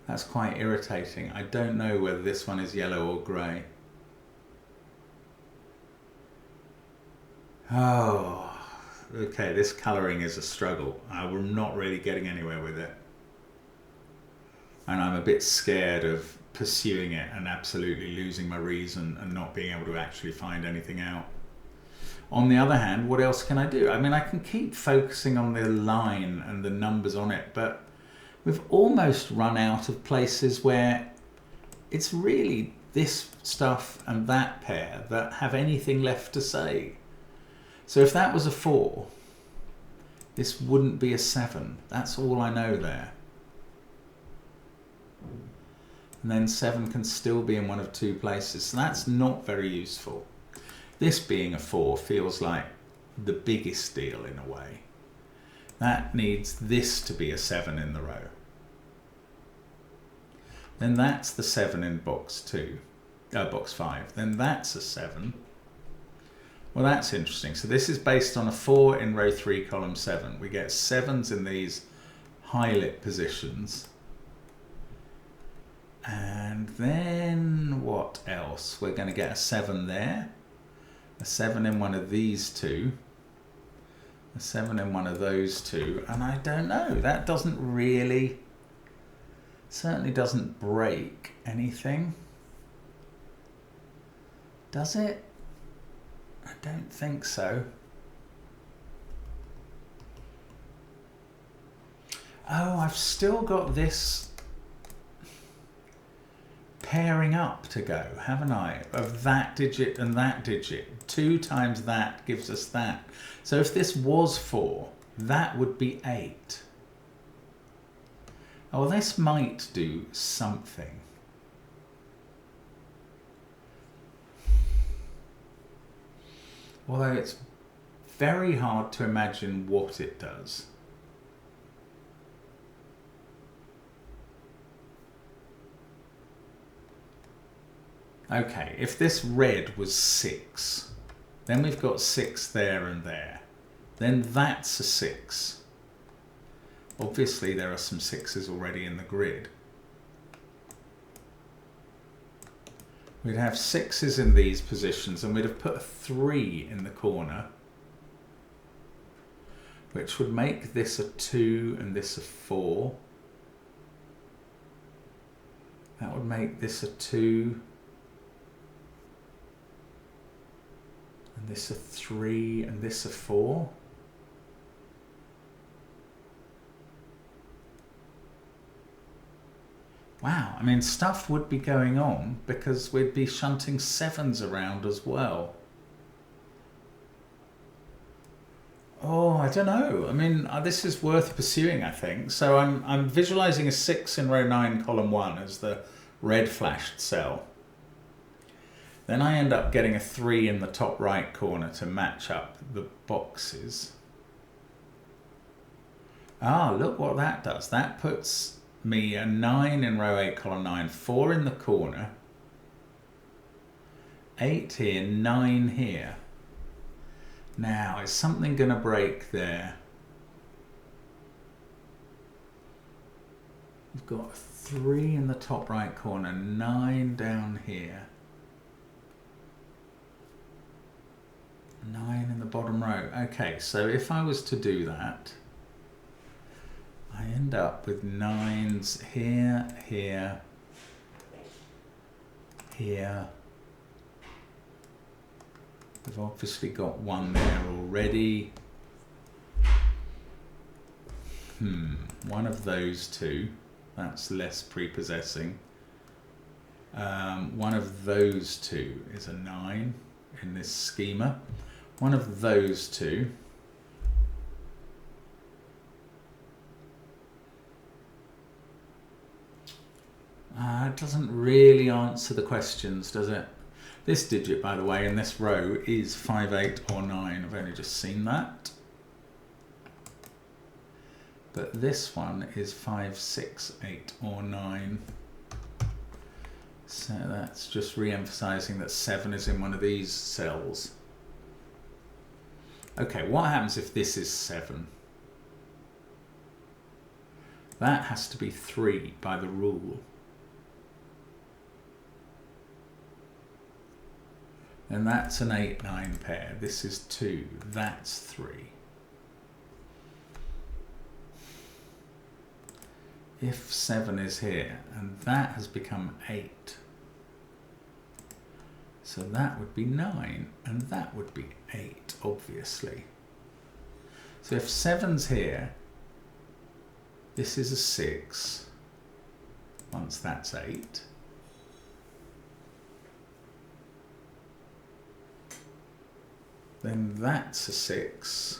That's quite irritating. I don't know whether this one is yellow or grey. Oh, okay, this colouring is a struggle. I'm not really getting anywhere with it. And I'm a bit scared of pursuing it and absolutely losing my reason and not being able to actually find anything out. On the other hand, what else can I do? I mean, I can keep focusing on the line and the numbers on it, but we've almost run out of places where it's really this stuff and that pair that have anything left to say. So if that was a 4, this wouldn't be a 7. That's all I know there. And then 7 can still be in one of 2 places. So that's not very useful. This being a 4 feels like the biggest deal in a way. That needs this to be a 7 in the row. Then that's the 7 in box 5. Then that's a 7. Well, that's interesting. So this is based on a 4 in row 3, column 7. We get 7s in these high-lit positions. And then what else? We're going to get a 7 there. A 7 in one of these 2. A 7 in one of those 2. And I don't know. That doesn't really... certainly doesn't break anything. Does it? I don't think so. Oh, I've still got this pairing up to go, haven't I? Of that digit and that digit. 2 times that gives us that. So if this was 4, that would be 8. Oh, this might do something. Although it's very hard to imagine what it does. Okay, if this red was 6, then we've got 6 there and there. Then that's a 6. Obviously there are some 6s already in the grid. We'd have 6s in these positions and we'd have put a 3 in the corner, which would make this a 2 and this a 4. That would make this a 2 and this a 3 and this a 4. Wow, I mean, stuff would be going on because we'd be shunting 7s around as well. Oh, I don't know. I mean, this is worth pursuing, I think. So I'm visualizing a 6 in row 9, column 1 as the red flashed cell. Then I end up getting a 3 in the top right corner to match up the boxes. Ah, look what that does. That puts me a 9 in row 8, column 9, 4 in the corner, 8 here, 9 here. Now, is something going to break there? We've got 3 in the top right corner, 9 down here, 9 in the bottom row. Okay, so if I was to do that, I end up with 9s here, here, here. We've obviously got 1 there already. One of those 2. That's less prepossessing. One of those 2 is a 9 in this schema. One of those 2. It doesn't really answer the questions, does it? This digit, by the way, in this row is 5, 8 or 9. I've only just seen that. But this one is 5, 6, 8 or 9. So that's just re-emphasizing that 7 is in one of these cells. Okay, what happens if this is 7? That has to be 3 by the rule. And that's an 8-9 pair. This is 2. That's 3. If 7 is here, and that has become 8. So that would be 9, and that would be 8, obviously. So if 7's here, this is a 6. Once that's 8. then that's a 6.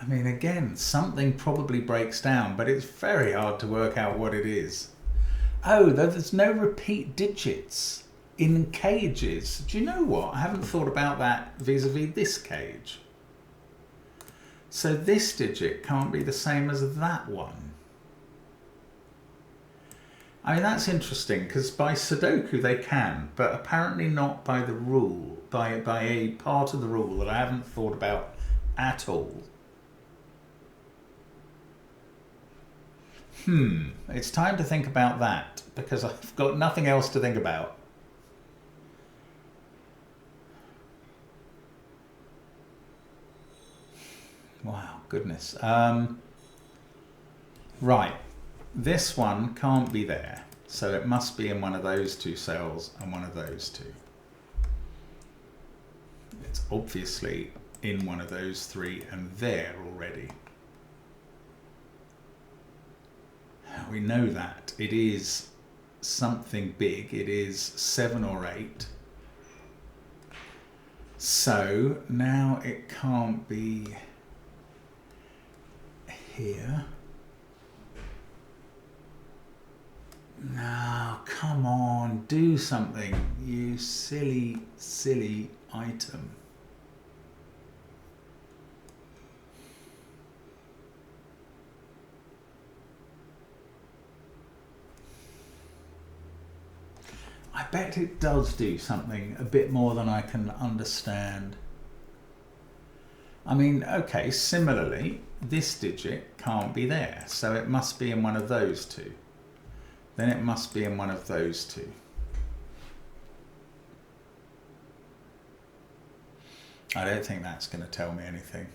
I mean, again, something probably breaks down, but it's very hard to work out what it is. Oh, there's no repeat digits in cages. Do you know what? I haven't thought about that vis-a-vis this cage. So this digit can't be the same as that one. I mean, that's interesting, because by Sudoku they can, but apparently not by the rule, by a part of the rule that I haven't thought about at all. It's time to think about that, because I've got nothing else to think about. Wow, goodness. Right, this one can't be there, so it must be in one of those two cells and one of those two. It's obviously in one of those three and there already. We know that it is something big. It is 7 or 8. So now it can't be here. Now, come on, do something, you silly, silly item. I bet it does do something a bit more than I can understand. I mean, okay, similarly, this digit can't be there, so it must be in one of those two. Then it must be in one of those two. I don't think that's going to tell me anything.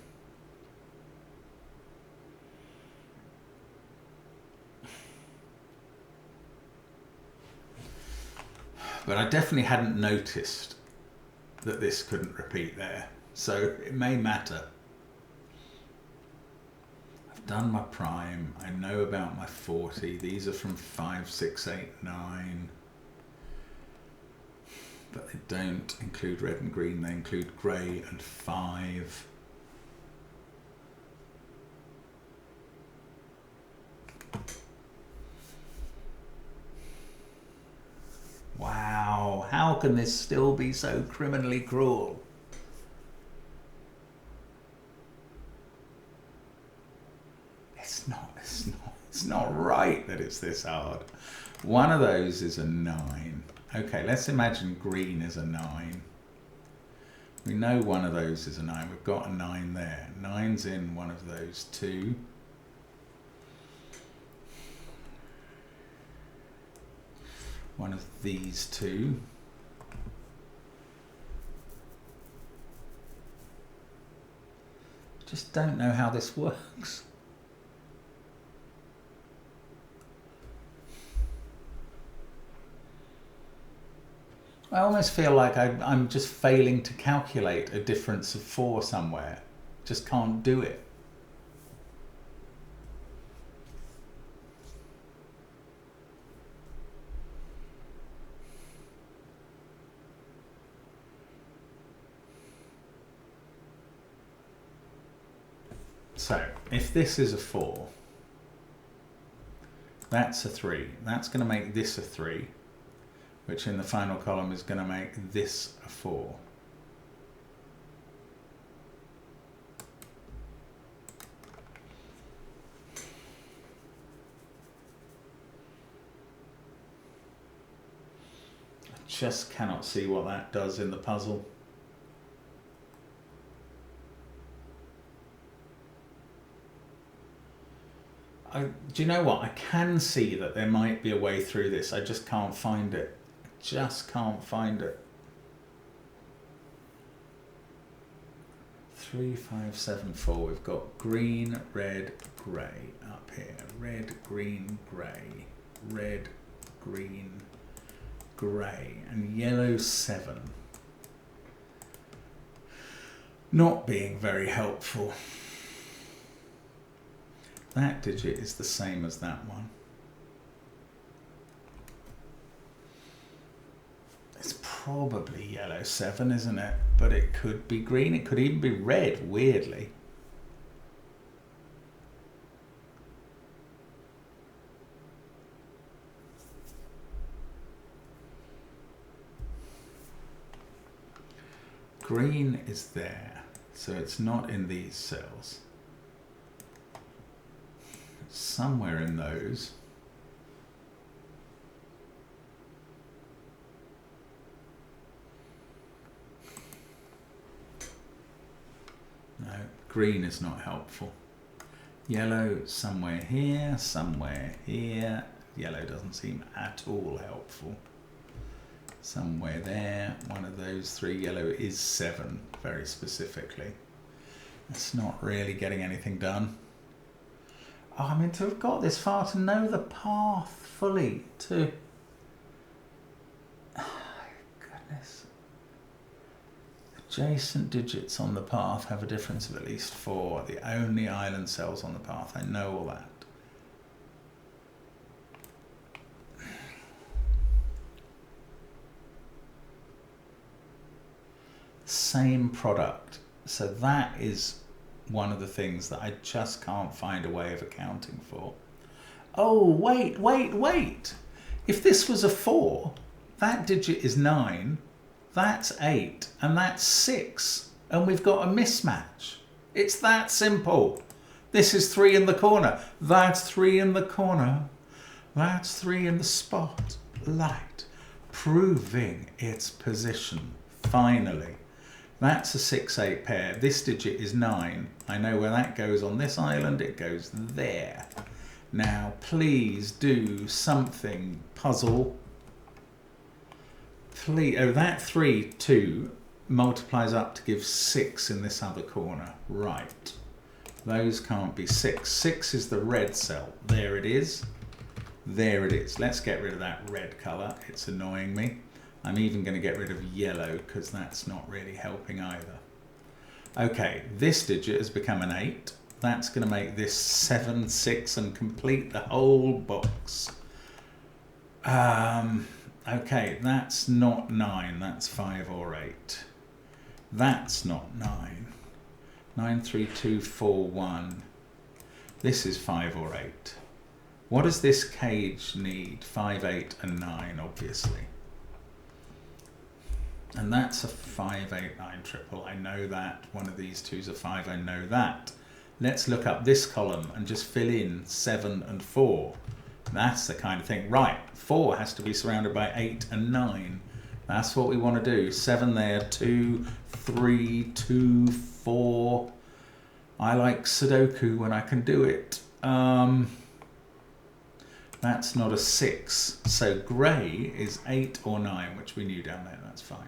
But I definitely hadn't noticed that this couldn't repeat there, so it may matter. I've done my prime, I know about my 40, these are from 5, 6, 8, 9. But they don't include red and green, they include grey and 5. Wow, how can this still be so criminally cruel? It's not right that it's this hard. One of those is a 9. Okay, let's imagine green is a 9. We know one of those is a 9. We've got a 9 there. 9's in one of those two. One of these two. Just don't know how this works. I almost feel like I'm just failing to calculate a difference of 4 somewhere. Just can't do it. So, if this is a 4, that's a 3. That's going to make this a 3. Which in the final column is going to make this a 4. I just cannot see what that does in the puzzle. Do you know what? I can see that there might be a way through this. I just can't find it. Just can't find it. 3, 5, 7, 4. We've got green, red, grey up here. Red, green, grey. Red, green, grey. And yellow 7. Not being very helpful. That digit is the same as that one. probably yellow 7, isn't it? But it could be green, it could even be red, weirdly. Green is there, so it's not in these cells. It's somewhere in those. No, green is not helpful. Yellow somewhere here, somewhere here. Yellow doesn't seem at all helpful. Somewhere there, one of those 3. Yellow is 7, very specifically. It's not really getting anything done. Oh, I mean, to have got this far, to know the path fully, to... Oh, goodness. Adjacent digits on the path have a difference of at least 4. The only island cells on the path, I know all that. Same product. So that is one of the things that I just can't find a way of accounting for. Oh, wait. If this was a 4, that digit is 9, that's 8, and that's 6. And we've got a mismatch. It's that simple. This is 3 in the corner. That's 3 in the corner. That's 3 in the spotlight. Proving its position, finally. That's a 6-8 pair. This digit is 9. I know where that goes on this island. It goes there. Now, please do something, puzzle. Please. Oh, that 3, 2 multiplies up to give 6 in this other corner. Right. Those can't be 6. 6 is the red cell. There it is. There it is. Let's get rid of that red colour. It's annoying me. I'm even going to get rid of yellow because that's not really helping either. Okay, this digit has become an 8. That's going to make this 7, 6 and complete the whole box. Okay, that's not 9. That's 5 or 8. That's not 9. 9, 3, 2, 4, 1. This is 5 or 8. What does this cage need? 5, 8 and 9, obviously. And that's a 5, 8, 9 triple. I know that. One of these two's a 5. I know that. Let's look up this column and just fill in 7 and 4. That's the kind of thing. Right, 4 has to be surrounded by 8 and 9. That's what we want to do. 7 there, 2, 3, 2, 4. I like Sudoku when I can do it. That's not a 6. So grey is 8 or 9, which we knew down there. That's fine.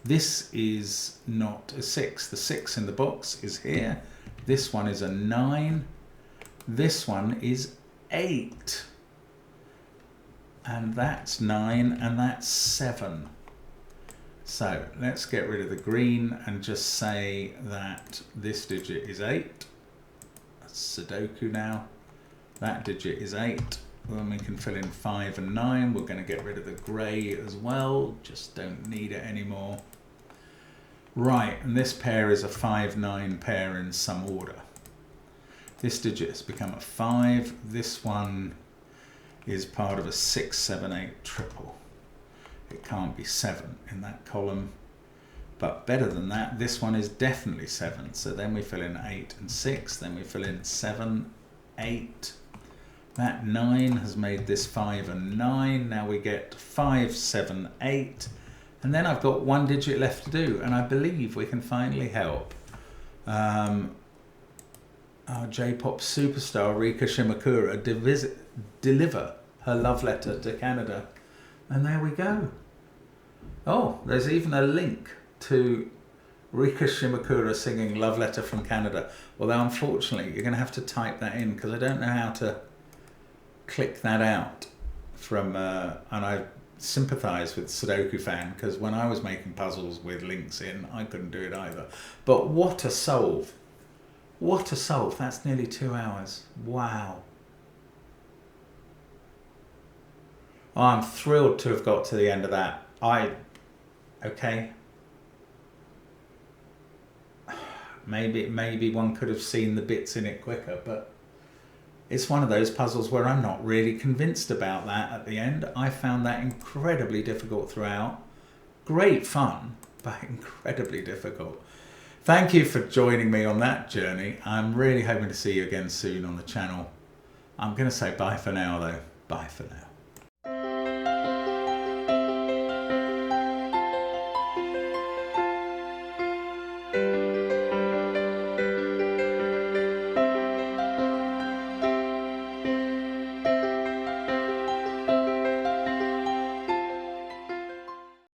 This is not a 6. The 6 in the box is here. This one is a 9. This one is 8. And that's 9 and that's 7. So let's get rid of the green and just say that this digit is 8. That's Sudoku now. That digit is 8. Then we can fill in 5 and 9. We're going to get rid of the grey as well. Just don't need it anymore. Right, and this pair is a 5, 9 pair in some order. This digit has become a 5. This one is part of a 6, 7, 8 triple. It can't be 7 in that column. But better than that, this one is definitely 7. So then we fill in 8 and 6. Then we fill in 7, 8. That 9 has made this 5 and 9. Now we get 5, 7, 8. And then I've got one digit left to do. And I believe we can finally help our J-pop superstar Rika Shimakura deliver her love letter to Canada. And there we go. Oh, there's even a link to Rika Shimakura singing Love Letter from Canada. Although unfortunately you're going to have to type that in because I don't know how to click that out from, and I sympathise with Sudoku fan because when I was making puzzles with links in, I couldn't do it either. But what a solve. What a solve. That's nearly 2 hours. Wow. Oh, I'm thrilled to have got to the end of that. Okay. Maybe one could have seen the bits in it quicker, but it's one of those puzzles where I'm not really convinced about that at the end. I found that incredibly difficult throughout. Great fun, but incredibly difficult. Thank you for joining me on that journey. I'm really hoping to see you again soon on the channel. I'm going to say bye for now though. Bye for now.